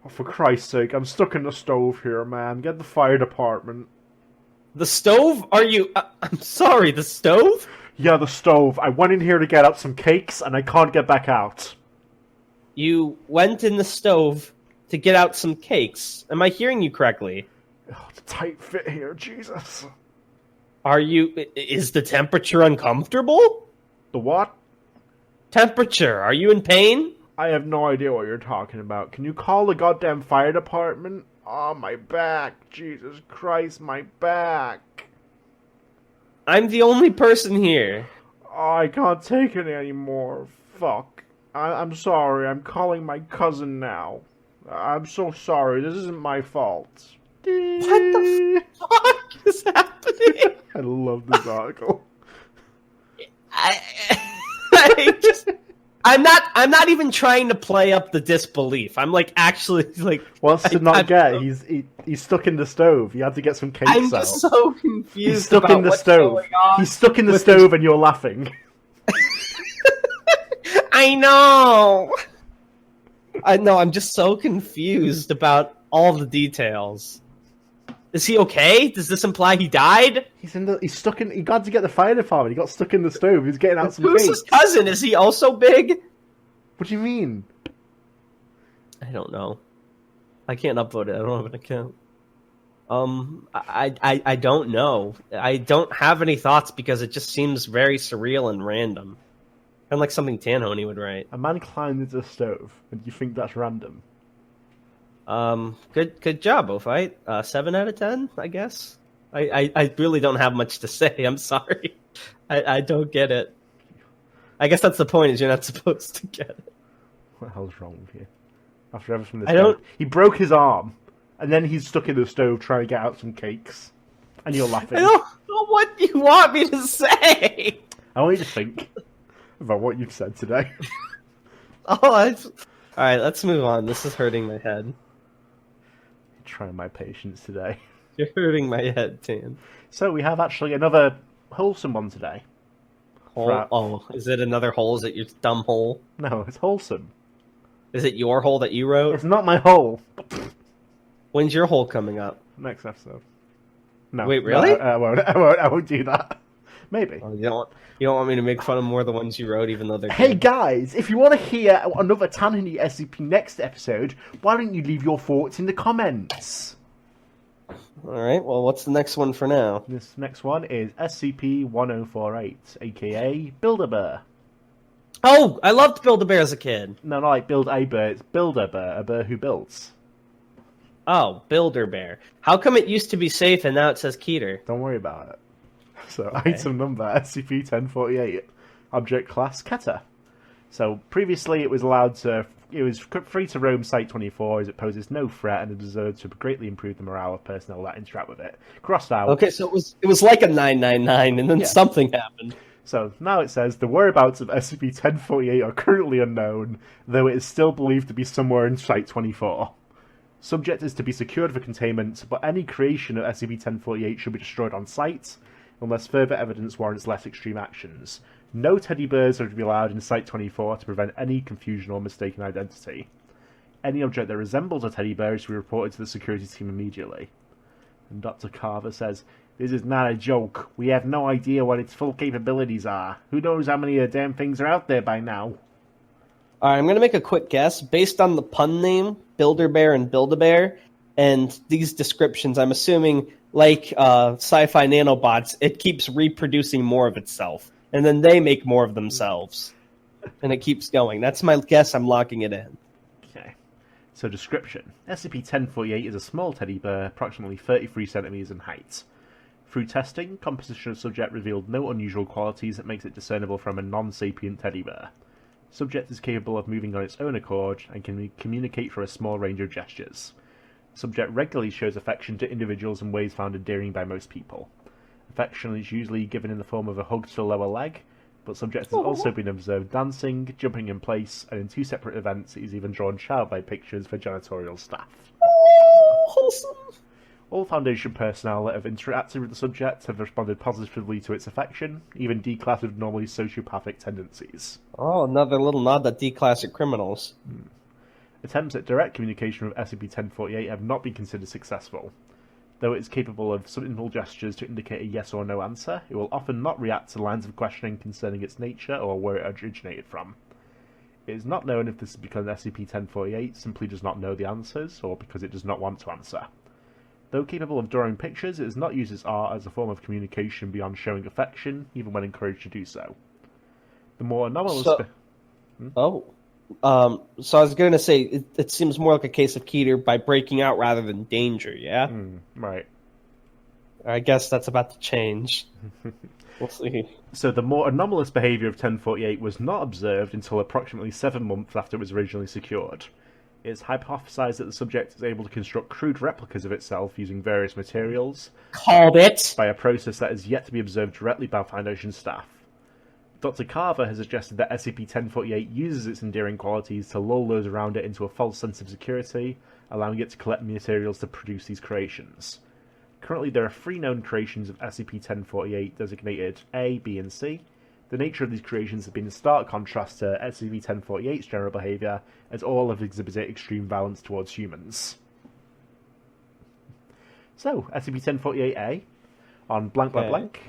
Oh, for Christ's sake, I'm stuck in the stove here, man. Get the fire department. The stove? Are you... I'm sorry, the stove? Yeah, the stove. I went in here to get out some cakes, and I can't get back out. You went in the stove to get out some cakes. Am I hearing you correctly? Oh, it's a tight fit here, Jesus. Are you... Is the temperature uncomfortable? The what? Temperature. Are you in pain? I have no idea what you're talking about. Can you call the goddamn fire department? Oh, my back. Jesus Christ, my back. I'm the only person here. Oh, I can't take it anymore. Fuck. I'm sorry. I'm calling my cousin now. I'm so sorry. This isn't my fault. What the fuck is happening? I love this article. I'm not even trying to play up the disbelief. I'm like actually like. What's to not get? He's stuck in the stove. You have to get some cakes I'm out. just so confused. He's stuck about in the what's stove. going on He's stuck in the with stove, and you're laughing. I know. I know. I'm just so confused about all the details. Is he okay? Does this imply he died? He's stuck in. He got to get the fire department. He got stuck in the stove. He's getting out some Who's cakes. his cousin? Is he also big? What do you mean? I don't know. I can't upload it. I don't have an account. I don't know. I don't have any thoughts because it just seems very surreal and random. Kind of like something Tanhony would write. A man climbed into the stove, and you think that's random? Good job, Ophite. 7 out of 10, I guess. I really don't have much to say. I'm sorry. I don't get it. I guess that's the point, is you're not supposed to get it. What the hell's wrong with you? After everything this I don't- He broke his arm, and then he's stuck in the stove trying to get out some cakes. And you're laughing. I don't know what you want me to say. I want you to think about what you've said today. Alright, let's move on. This is hurting my head. Trying my patience today. You're hurting my head, Tan. So we have actually another wholesome one today. Right. Oh, is it another hole? Is it your dumb hole? No, it's wholesome. Is it your hole that you wrote? It's not my hole. When's your hole coming up? Next episode. No. Wait, really? No, I won't do that. Maybe. Oh, you don't want me to make fun of more of the ones you wrote, even though they're Hey good? guys, if you want to hear another Tanhony SCP next episode, why don't you leave your thoughts in the comments? Alright, well, what's the next one for now? This next one is SCP-1048, aka Build-A-Bear. Oh, I loved Build-A-Bear as a kid. No, not like Build-A-Bear, it's Build-A-Bear, a bear who builds. Oh, Builder-Bear. How come it used to be safe and now it says Keter? Don't worry about it. So, Okay. item number SCP-1048, object class Keter. So, previously it was free to roam Site-24 as it poses no threat and is observed to greatly improve the morale of personnel that interact with it. Crossed out. Okay, so it was like a 999 and then Yeah. something happened. So, now it says, the whereabouts of SCP-1048 are currently unknown, though it is still believed to be somewhere in Site-24. Subject is to be secured for containment, but any creation of SCP-1048 should be destroyed on site, unless further evidence warrants less extreme actions. No teddy bears are to be allowed in Site-24 to prevent any confusion or mistaken identity. Any object that resembles a teddy bear is to be reported to the security team immediately. And Dr. Carver says, "This is not a joke. We have no idea what its full capabilities are. Who knows how many damn things are out there by now?" Alright, I'm going to make a quick guess. Based on the pun name, Builder-Bear and Build-A-Bear, and these descriptions, I'm assuming, like sci-fi nanobots, it keeps reproducing more of itself. And then they make more of themselves. And it keeps going. That's my guess. I'm locking it in. Okay. So, description. SCP-1048 is a small teddy bear, approximately 33 centimeters in height. Through testing, composition of subject revealed no unusual qualities that makes it discernible from a non-sapient teddy bear. Subject is capable of moving on its own accord and can communicate through a small range of gestures. Subject regularly shows affection to individuals in ways found endearing by most people. Affection is usually given in the form of a hug to the lower leg, but subject has also been observed dancing, jumping in place, and in 2 separate events it is even drawn childlike pictures for janitorial staff. Wholesome. All Foundation personnel that have interacted with the subject have responded positively to its affection, even D-class with normally sociopathic tendencies. Oh, another little nod to D-classic criminals. Attempts at direct communication with SCP-1048 have not been considered successful. Though it is capable of simple gestures to indicate a yes or no answer, it will often not react to lines of questioning concerning its nature or where it originated from. It is not known if this is because SCP-1048 simply does not know the answers, or because it does not want to answer. Though capable of drawing pictures, it does not use its art as a form of communication beyond showing affection, even when encouraged to do so. The more anomalous... So I was going to say, it seems more like a case of Keter by breaking out rather than danger, yeah? Right. I guess that's about to change. We'll see. So the more anomalous behaviour of 1048 was not observed until approximately 7 months after it was originally secured. It is hypothesized that the subject is able to construct crude replicas of itself using various materials. Called it! By a process that is yet to be observed directly by Foundation staff. Dr. Carver has suggested that SCP-1048 uses its endearing qualities to lull those around it into a false sense of security, allowing it to collect materials to produce these creations. Currently, there are 3 known creations of SCP-1048 designated A, B, and C. The nature of these creations has been in stark contrast to SCP-1048's general behaviour, as all have exhibited extreme violence towards humans. So, SCP-1048-A, on blank blank blank,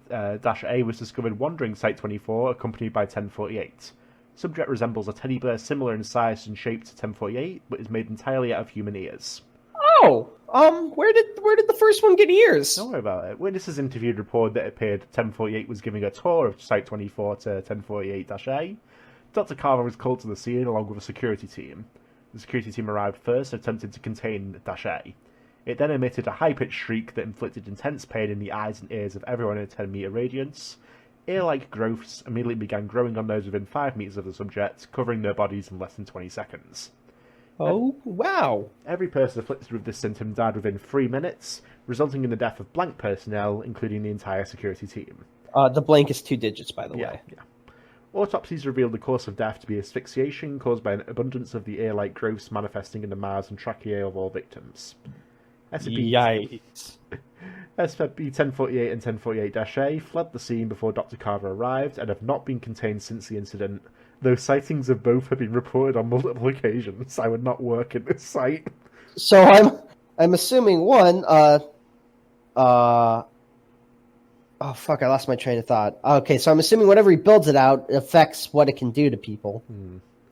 dash A was discovered wandering Site-24, accompanied by 1048. Subject resembles a teddy bear similar in size and shape to 1048, but is made entirely out of human ears. Oh, where did the first one get ears? Don't worry about it. Witnesses interviewed reported that it appeared 1048 was giving a tour of Site-24 to 1048-A. Dr. Carver was called to the scene along with a security team. The security team arrived first and attempted to contain -A. It then emitted a high-pitched shriek that inflicted intense pain in the eyes and ears of everyone in a 10-metre radius. Ear-like growths immediately began growing on those within 5 metres of the subject, covering their bodies in less than 20 seconds. Oh, wow. Every person afflicted with this symptom died within 3 minutes, resulting in the death of blank personnel, including the entire security team. The blank is 2 digits, by the way. Yeah. Autopsies revealed the cause of death to be asphyxiation caused by an abundance of the ear-like growths manifesting in the mouths and trachea of all victims. Yikes. SCP-1048 and 1048-A fled the scene before Dr. Carver arrived and have not been contained since the incident, though sightings of both have been reported on multiple occasions. I would not work at this site. So I'm assuming one, oh fuck, I lost my train of thought. Okay, so I'm assuming whenever he builds it out, it affects what it can do to people.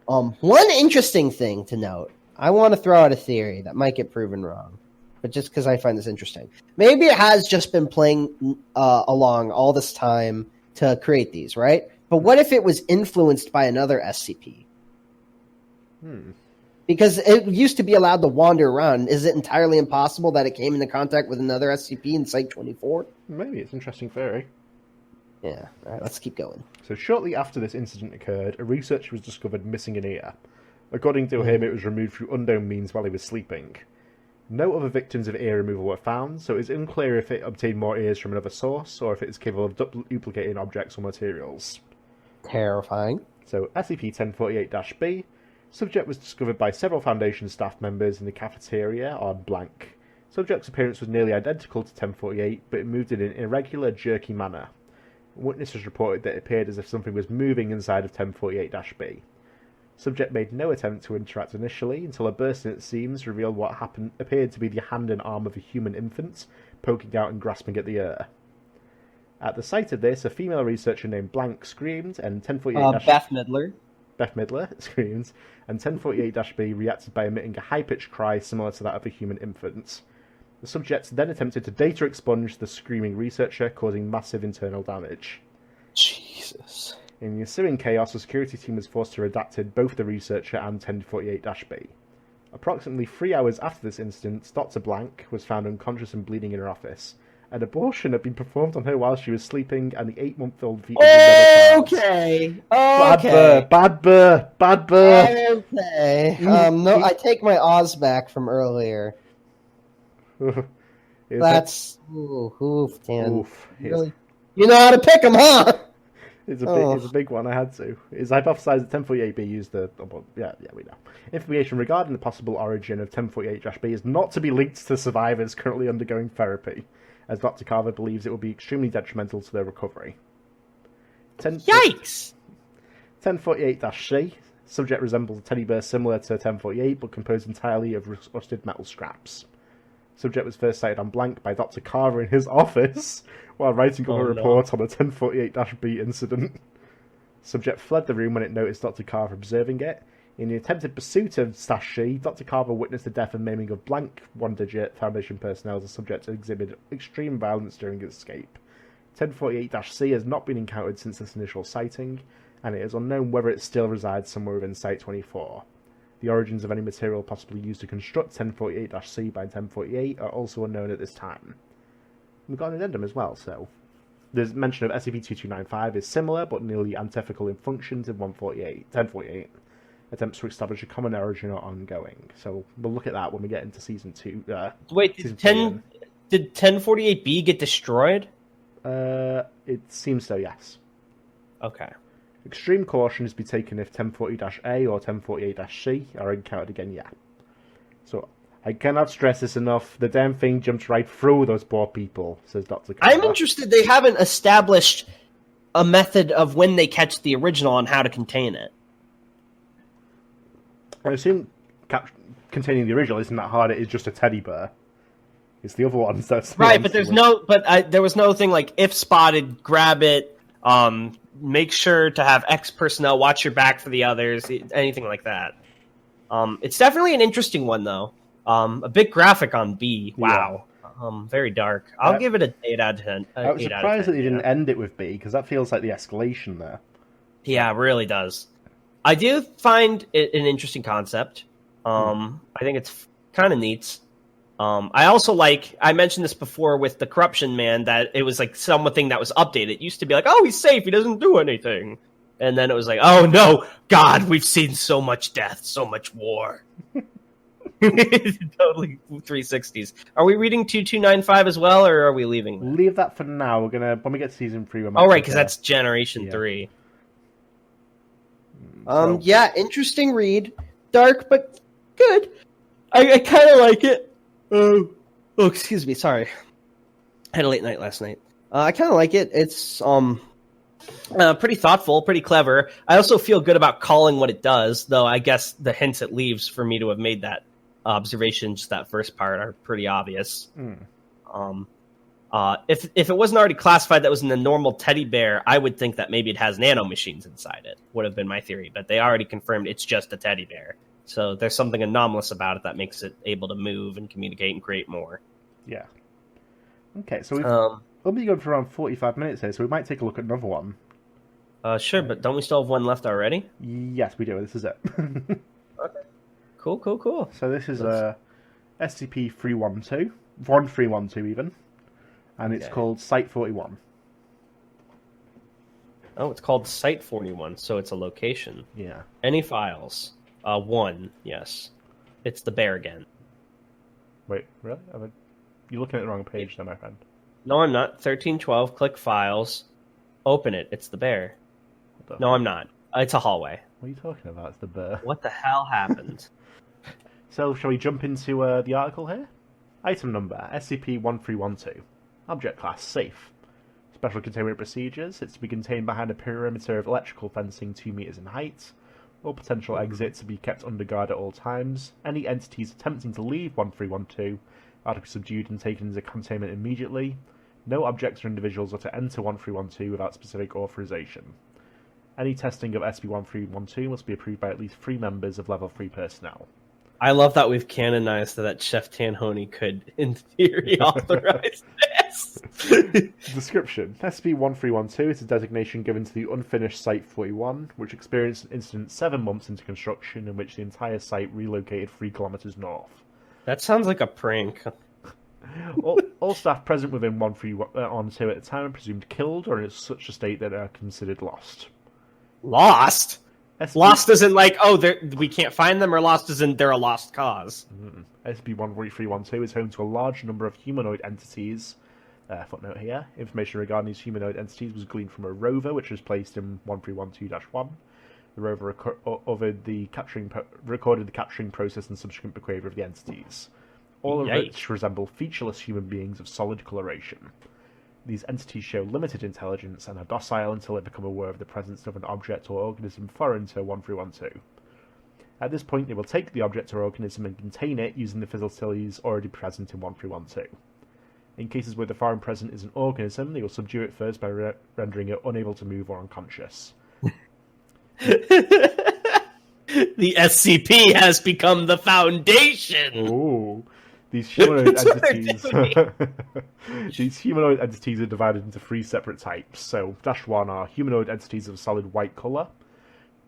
One interesting thing to note, I want to throw out a theory that might get proven wrong, but just because I find this interesting. Maybe it has just been playing along all this time to create these, right? But what if it was influenced by another SCP? Because it used to be allowed to wander around. Is it entirely impossible that it came into contact with another SCP in Site-24? Maybe, it's an interesting theory. Yeah, all right, let's keep going. So shortly after this incident occurred, a researcher was discovered missing an ear. According to him, it was removed through unknown means while he was sleeping. No other victims of ear removal were found, so it's unclear if it obtained more ears from another source, or if it is capable of duplicating objects or materials. Terrifying. So, SCP-1048-B. Subject was discovered by several Foundation staff members in the cafeteria on blank. Subject's appearance was nearly identical to 1048, but it moved in an irregular, jerky manner. Witnesses reported that it appeared as if something was moving inside of 1048-B. Subject made no attempt to interact initially, until a burst in its seams revealed what appeared to be the hand and arm of a human infant, poking out and grasping at the ear. At the sight of this, a female researcher named Blank screamed, and 1048 Beth Midler screamed, and 1048-B reacted by emitting a high-pitched cry similar to that of a human infant. The subject then attempted to data expunge the screaming researcher, causing massive internal damage. Jesus. In the ensuing chaos, the security team was forced to redact both the researcher and 1048-B. Approximately 3 hours after this incident, Dr. Blank was found unconscious and bleeding in her office. An abortion had been performed on her while she was sleeping, and the 8-month-old fetus was never found. Okay. Bad burr. Okay. No, I take my Oz back from earlier. That's oof, Dan. Oof. Really? You know how to pick them, huh? It's a big one. I had to. It's hypothesized that 1048-B used the... Yeah, we know. Information regarding the possible origin of 1048-B is not to be linked to survivors currently undergoing therapy, as Dr. Carver believes it will be extremely detrimental to their recovery. Yikes! 1048-C. Subject resembles a teddy bear similar to 1048, but composed entirely of rusted metal scraps. Subject was first sighted on blank by Dr. Carver in his office while writing up a report on a 1048-B incident. Subject fled the room when it noticed Dr. Carver observing it. In the attempted pursuit of /C, Dr. Carver witnessed the death and maiming of blank one-digit Foundation personnel as the subject exhibited extreme violence during his escape. 1048-C has not been encountered since this initial sighting, and it is unknown whether it still resides somewhere within Site-24. The origins of any material possibly used to construct 1048-C by 1048 are also unknown at this time. We've got an addendum as well, so... There's mention of SCP-2295 is similar, but nearly antithetical in function to 1048. Attempts to establish a common origin are ongoing. So we'll look at that when we get into Season 2. Wait, did 1048-B get destroyed? It seems so, yes. Okay. Extreme caution is to be taken if 1040-A or 1048-C are encountered again, yeah. So, I cannot stress this enough. The damn thing jumped right through those poor people, says Dr. Carver. I'm interested they haven't established a method of when they catch the original and how to contain it. I assume containing the original isn't that hard. It is just a teddy bear. It's the other ones that's... Right, but there's there was no thing like, if spotted, grab it, make sure to have X personnel watch your back for the others, anything like that. It's definitely an interesting one, though. A bit graphic on B. Wow. Very dark. I'll give it an 8 out of 10. I was surprised that they didn't end it with B, because that feels like the escalation there. Yeah, it really does. I do find it an interesting concept. I think it's kind of neat. I also like, I mentioned this before with the corruption man, that it was like something that was updated. It used to be like, oh, he's safe, he doesn't do anything. And then it was like, oh no, God, we've seen so much death, so much war. Totally 360s. Are we reading 2295 as well, or are we leaving that? Leave that for now. We're gonna, when we get to season 3, Oh, right, because that's Generation 3. Yeah, interesting read. Dark, but good. I kind of like it. Oh, excuse me, sorry. I had a late night last night. I kind of like it. It's pretty thoughtful, pretty clever. I also feel good about calling what it does, though I guess the hints it leaves for me to have made that observation, just that first part, are pretty obvious. If it wasn't already classified that was in the normal teddy bear, I would think that maybe it has nanomachines inside it, would have been my theory. But they already confirmed it's just a teddy bear. So there's something anomalous about it that makes it able to move and communicate and create more. Yeah. Okay, so we've only gone for around 45 minutes here, so we might take a look at another one. Sure, but don't we still have one left already? Yes, we do. This is it. Okay. Cool. So this is SCP-312, 1312 even, and it's called Site-41. Oh, it's called Site-41, so it's a location. Yeah. Any files? 1, yes. It's the bear again. Wait, really? You're looking at the wrong page there, my friend. No, I'm not. 1312, click files. Open it. It's the bear. No, I'm not. It's a hallway. What are you talking about? It's the bear. What the hell happened? So, shall we jump into the article here? Item number, SCP-1312. Object class, safe. Special containment procedures. It's to be contained behind a perimeter of electrical fencing 2 meters in height. All potential exits to be kept under guard at all times. Any entities attempting to leave 1312 are to be subdued and taken into containment immediately. No objects or individuals are to enter 1312 without specific authorization. Any testing of SCP-1312 must be approved by at least 3 members of Level 3 personnel. I love that we've canonized that Chef Tanhony could, in theory, authorize this. Description. SCP-1312 is a designation given to the unfinished Site-41, which experienced an incident 7 months into construction in which the entire site relocated 3 kilometers north. That sounds like a prank. All staff present within 1312 at the time are presumed killed or in such a state that they are considered lost. Lost? Lost isn't like, oh, we can't find them, or lost isn't they're a lost cause. SCP-1312 is home to a large number of humanoid entities. Footnote here. Information regarding these humanoid entities was gleaned from a rover, which was placed in 1312-1. The rover recorded the capturing process and subsequent behavior of the entities. All of which resemble featureless human beings of solid coloration. These entities show limited intelligence and are docile until they become aware of the presence of an object or organism foreign to 1312. At this point, they will take the object or organism and contain it using the facilities already present in 1312. In cases where the foreign present is an organism, they will subdue it first by rendering it unable to move or unconscious. The SCP has become the Foundation! Ooh. These humanoid entities are divided into 3 separate types. So, -1 are humanoid entities of a solid white colour.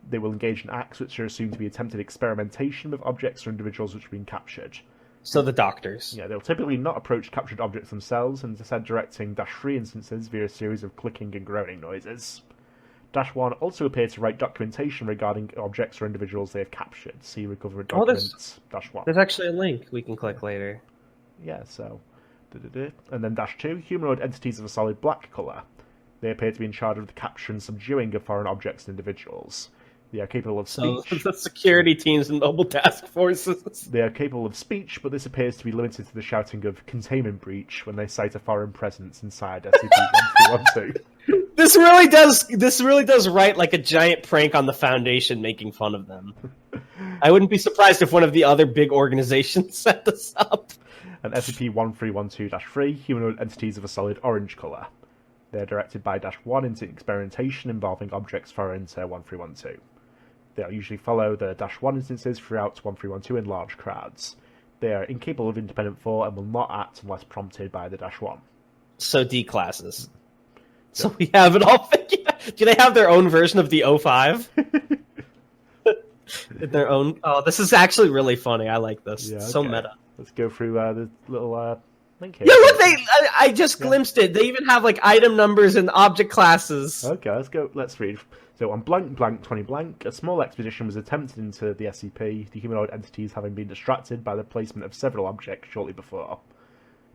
They will engage in acts which are assumed to be attempted experimentation with objects or individuals which have been captured. So the doctors. Yeah, they'll typically not approach captured objects themselves, and instead directing -3 instances via a series of clicking and groaning noises. -1 also appear to write documentation regarding objects or individuals they have captured. See Recovered Documents, -1. There's actually a link we can click later. Yeah, so... And then -2, humanoid entities of a solid black colour. They appear to be in charge of the capture and subduing of foreign objects and individuals. They are capable of speech. So the security teams and mobile task forces. They are capable of speech, but this appears to be limited to the shouting of containment breach when they sight a foreign presence inside SCP-1312. This really does write like a giant prank on the Foundation making fun of them. I wouldn't be surprised if one of the other big organizations set this up. And SCP-1312-3, humanoid entities of a solid orange colour. They are directed by -1 into experimentation involving objects foreign to 1312. They'll usually follow the -1 instances throughout 1312 in large crowds. They are incapable of independent thought and will not act unless prompted by the -1. So D classes. So we have it all figured out. Do they have their own version of the O5? Their own. Oh, this is actually really funny. I like this. Yeah, So okay. meta. Let's go through the little link here. Yeah, look, I just glimpsed it. They even have like item numbers and object classes. Okay, let's go. Let's read. So on blank blank 20 blank, a small expedition was attempted into the SCP, the humanoid entities having been distracted by the placement of several objects shortly before.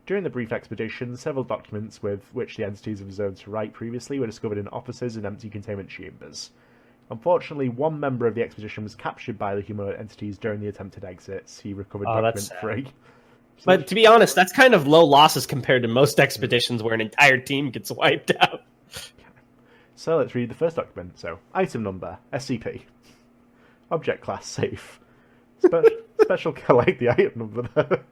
During the brief expedition, several documents with which the entities have observed to write previously were discovered in offices and empty containment chambers. Unfortunately, one member of the expedition was captured by the humanoid entities during the attempted exits. He recovered document 3. So But to be honest, that's kind of low losses compared to most expeditions where an entire team gets wiped out. So let's read the first document. So, item number, SCP. Object class, safe. Special, I like the item number there.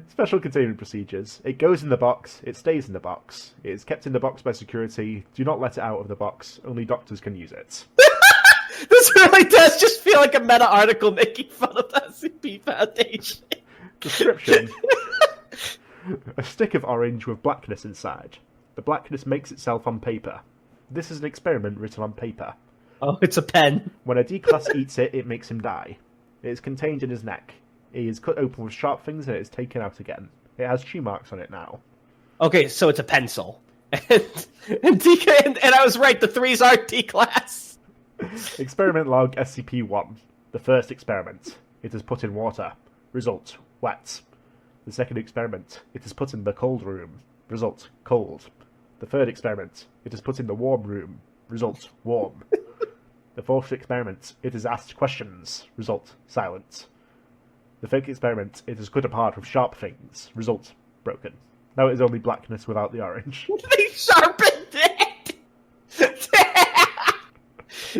Special containment procedures. It goes in the box, it stays in the box. It is kept in the box by security. Do not let it out of the box. Only doctors can use it. This really does just feel like a meta article making fun of the SCP Foundation. Description. A stick of orange with blackness inside. The blackness makes itself on paper. This is an experiment written on paper. Oh, it's a pen. When a D-class eats it, it makes him die. It is contained in his neck. He is cut open with sharp things and it is taken out again. It has chew marks on it now. Okay, so it's a pencil. And I was right, the 3s are D-class. Experiment log SCP-1. The first experiment. It is put in water. Result, wet. The second experiment. It is put in the cold room. Result, cold. The third experiment. It is put in the warm room. Result, warm. The fourth experiment. It is asked questions. Result, silent. The fifth experiment. It is cut apart with sharp things. Result, broken. Now it is only blackness without the orange. They sharpened it!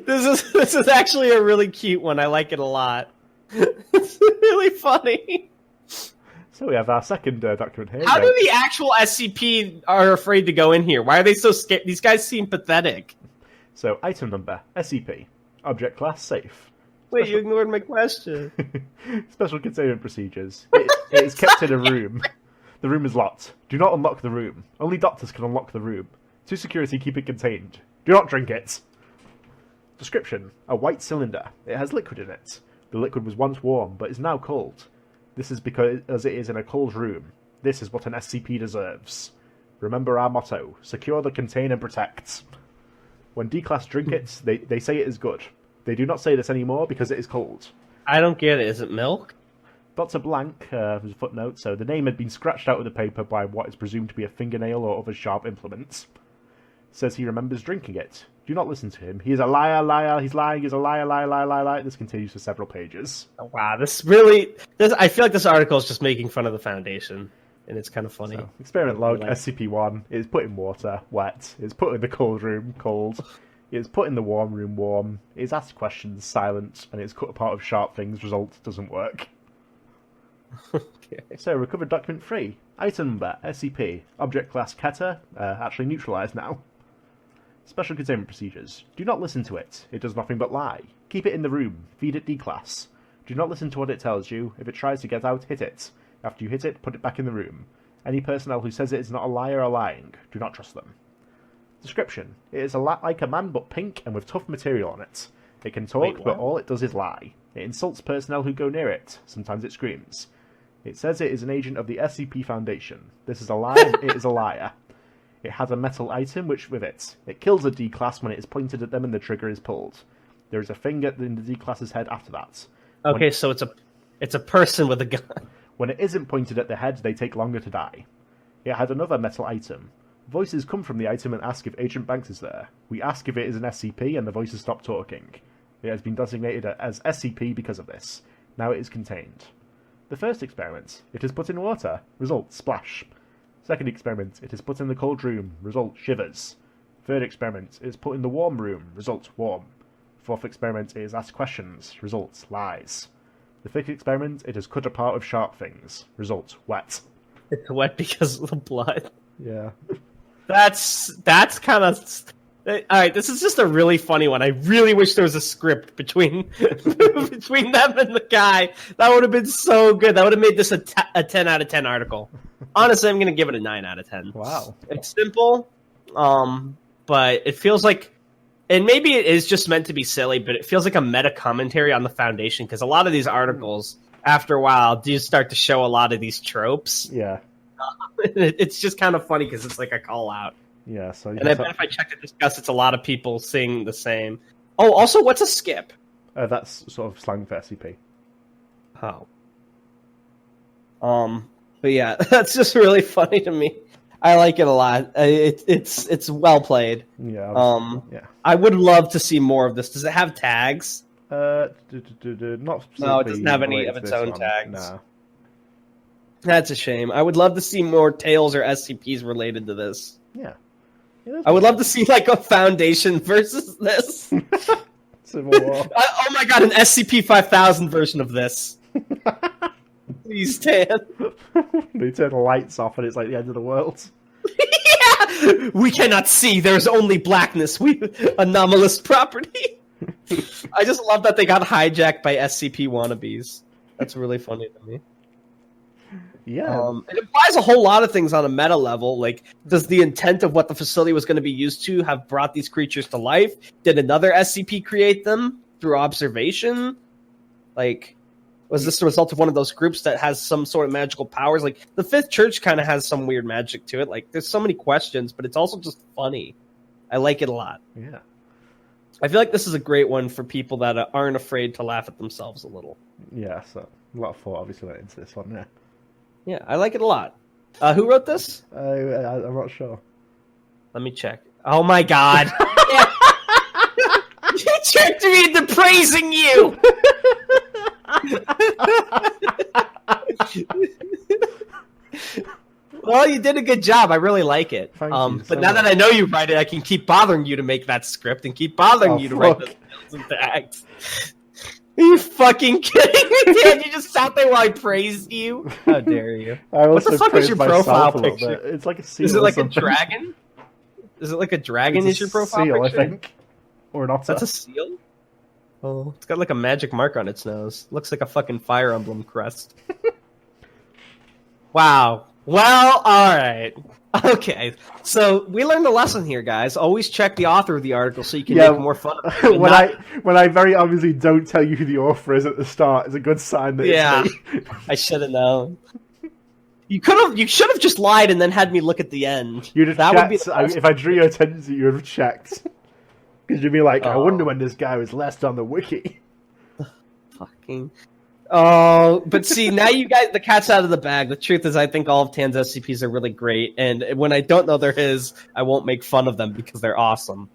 This is actually a really cute one. I like it a lot. It's really funny. So we have our second document here. How do the actual SCP are afraid to go in here? Why are they so scared? These guys seem pathetic. So, item number, SCP. Object class, safe. Wait, you ignored my question. Special containment procedures. It is kept in a room. The room is locked. Do not unlock the room. Only doctors can unlock the room. To security, keep it contained. Do not drink it. Description. A white cylinder. It has liquid in it. The liquid was once warm, but is now cold. This is because as it is in a cold room. This is what an SCP deserves. Remember our motto. Secure the contain and protect. When D-Class drink it, they say it is good. They do not say this anymore because it is cold. I don't get it. Is it milk? Dr. Blank, was a footnote, so the name had been scratched out of the paper by what is presumed to be a fingernail or other sharp implements. Says he remembers drinking it. Do not listen to him. He is a liar, liar, he's lying, he's a liar, liar, liar, liar, liar. This continues for several pages. Oh, wow, I feel like this article is just making fun of the Foundation, and it's kind of funny. So, experiment log, SCP-1, it is put in water, wet. It is put in the cold room, cold. It is put in the warm room, warm. It is asked questions, silent. And it is cut apart of sharp things, result, doesn't work. Okay. So, recovered document 3. Item number, SCP. Object class Keter, actually neutralized now. Special containment procedures. Do not listen to it. It does nothing but lie. Keep it in the room. Feed it D-Class. Do not listen to what it tells you. If it tries to get out, hit it. After you hit it, put it back in the room. Any personnel who says it is not a liar are lying. Do not trust them. Description. It is like a man but pink and with tough material on it. It can talk, but all it does is lie. It insults personnel who go near it. Sometimes it screams. It says it is an agent of the SCP Foundation. This is a lie and it is a liar. It has a metal item which with it. It kills a D-Class when it is pointed at them and the trigger is pulled. There is a finger in the D-Class's head after that. Okay, so it's a person with a gun. When it isn't pointed at the head, they take longer to die. It had another metal item. Voices come from the item and ask if Agent Banks is there. We ask if it is an SCP and the voices stop talking. It has been designated as SCP because of this. Now it is contained. The first experiment. It is put in water. Result, splash. Second experiment. It is put in the cold room. Result, shivers. Third experiment. It is put in the warm room. Result, warm. Fourth experiment. It is asked questions. Result, lies. The fifth experiment. It is cut apart with sharp things. Result, wet. It's wet because of the blood. Yeah. That's kind of All right, this is just a really funny one. I really wish there was a script between between them and the guy. That would have been so good. That would have made this a 10 out of 10 article. Honestly, I'm going to give it a 9 out of 10. Wow. It's simple, but it feels like, and maybe it is just meant to be silly, but it feels like a meta commentary on the Foundation, because a lot of these articles, after a while, do start to show a lot of these tropes. Yeah. It's just kind of funny because it's like a call out. Yeah, so And I bet if I check to discuss, it's a lot of people saying the same. Oh, also, what's a skip? that's sort of slang for SCP. Oh. But yeah, that's just really funny to me. I like it a lot. It's well played. Yeah. Yeah. I would love to see more of this. Does it have tags? Not No, it doesn't have any of its own one. tags. Nah. That's a shame. I would love to see more tales or SCPs related to this. Yeah. I would love to see like a Foundation versus this. Civil War. Oh my god, an SCP-5000 version of this. Please, Tan. They turn the lights off and it's like the end of the world. Yeah! We cannot see. There's only blackness. Anomalous property. I just love that they got hijacked by SCP wannabes. That's really funny to me. Yeah. It implies a whole lot of things on a meta level. Like, does the intent of what the facility was going to be used to have brought these creatures to life? Did another SCP create them through observation? Like, was this the result of one of those groups that has some sort of magical powers? Like, the Fifth Church kind of has some weird magic to it. Like, there's so many questions, but it's also just funny. I like it a lot. Yeah. I feel like this is a great one for people that aren't afraid to laugh at themselves a little. Yeah, so a lot of thought obviously went into this one, yeah. Yeah, I like it a lot. Who wrote this? I'm not sure. Let me check. Oh my god. You tricked me into praising you! Well, you did a good job. I really like it. Thank you but so now that much. I know you write it, I can keep bothering you to make that script and keep bothering you to write fuck. the tales and tags. Are you fucking kidding me, Dan? You just sat there while I praised you? How dare you? I What the also fuck is praised your myself profile a little picture? bit. It's like a seal. Is it like or a something. dragon? Is it like a dragon It's is a your profile seal, picture? I think. Or an otter. That's a seal? Oh, it's got like a magic mark on its nose. Looks like a fucking Fire Emblem crest. Wow. Well, alright. Okay. So, we learned a lesson here, guys. Always check the author of the article so you can make more fun of it. when I very obviously don't tell you who the author is at the start, it's a good sign that it's me. I should have known. You should have just lied and then had me look at the end. You'd have That checked. would be the best. If I drew your attention to it, you would have checked. Because you'd be like, I Oh. wonder when this guy was last on the wiki. Fucking. Oh, but see, now you guys, the cat's out of the bag. The truth is, I think all of Tan's SCPs are really great, and when I don't know they're his, I won't make fun of them because they're awesome.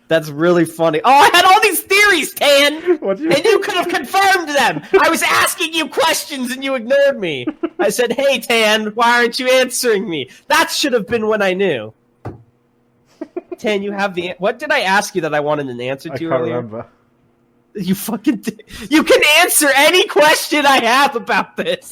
That's really funny. Oh, I had all these theories, Tan! What do you And you could have confirmed them! I was asking you questions and you ignored me. I said, hey, Tan, why aren't you answering me? That should have been when I knew. Tan, you have the... What did I ask you that I wanted an answer to I can't earlier? remember. You fucking... You can answer any question I have about this!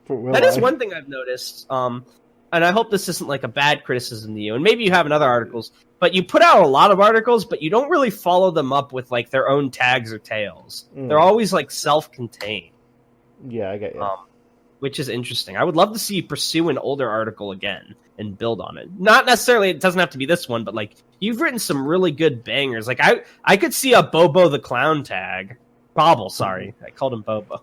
But will That is I? one thing I've noticed, and I hope this isn't like a bad criticism to you, and maybe you have in other articles, but you put out a lot of articles, but you don't really follow them up with like their own tags or tales. They're always like self-contained, Yeah, I get you. which is interesting. I would love to see you pursue an older article again and build on it. Not necessarily, it doesn't have to be this one, but like you've written some really good bangers. Like I could see a Bobo the Clown tag. Bobble, sorry. I called him Bobo.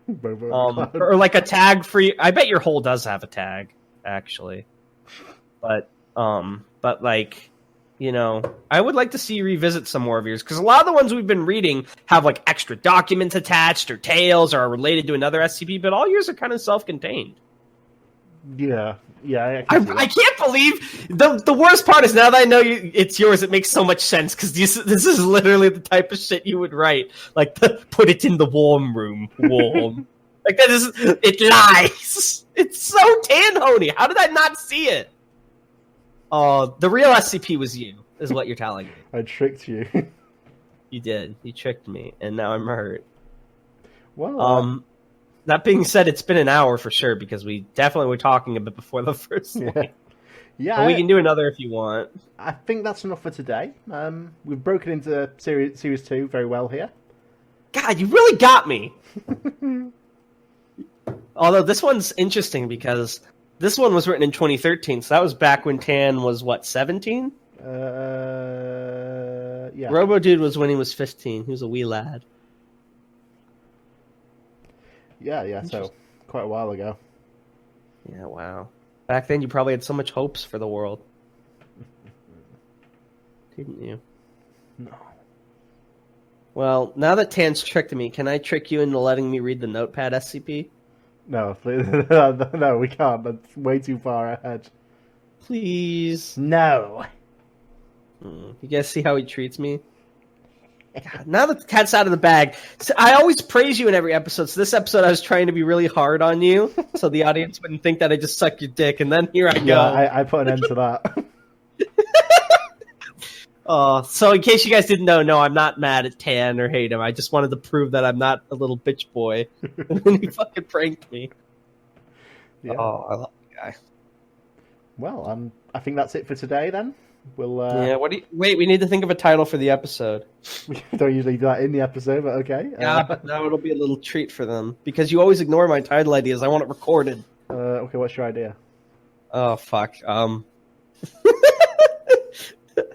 Bobo. Or like a tag for you. I bet your hole does have a tag, actually. But like, you know, I would like to see you revisit some more of yours, because a lot of the ones we've been reading have like extra documents attached or tales or are related to another SCP, but all yours are kind of self-contained. Yeah, I can't believe the worst part is now that I know it's yours, it makes so much sense, because this is literally the type of shit you would write, like put it in the warm room, warm. Like that is it lies. It's so Tanhony. How did I not see it? Oh, the real SCP was you, is what you're telling me. I tricked you. You did. You tricked me, and now I'm hurt. Well, That being said, it's been an hour for sure, because we definitely were talking a bit before the first one. Yeah, But we can do another if you want. I think that's enough for today. We've broken into series 2 very well here. God, you really got me. Although this one's interesting because this one was written in 2013, so that was back when Tan was, what, 17? Yeah. Robo Dude was when he was 15. He was a wee lad. Yeah, so quite a while ago. Yeah, wow. Back then you probably had so much hopes for the world. Didn't you? No. Well, now that Tan's tricked me, can I trick you into letting me read the notepad, SCP? No, please. No, we can't. That's way too far ahead. Please. No. You guys see how he treats me? God, now that the cat's out of the bag, so I always praise you in every episode. So this episode, I was trying to be really hard on you, so the audience wouldn't think that I just suck your dick. And then here I go. Yeah, I put an end to that. So in case you guys didn't know, no, I'm not mad at Tan or hate him. I just wanted to prove that I'm not a little bitch boy. And then he fucking pranked me. Yeah. Oh, I love the guy. Well, I think that's it for today then. We'll Yeah. Wait? We need to think of a title for the episode. we don't usually do that in the episode, but okay. Yeah, but now it'll be a little treat for them because you always ignore my title ideas. I want it recorded. Okay, what's your idea? Oh fuck. How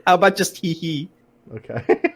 about just hee hee? Okay.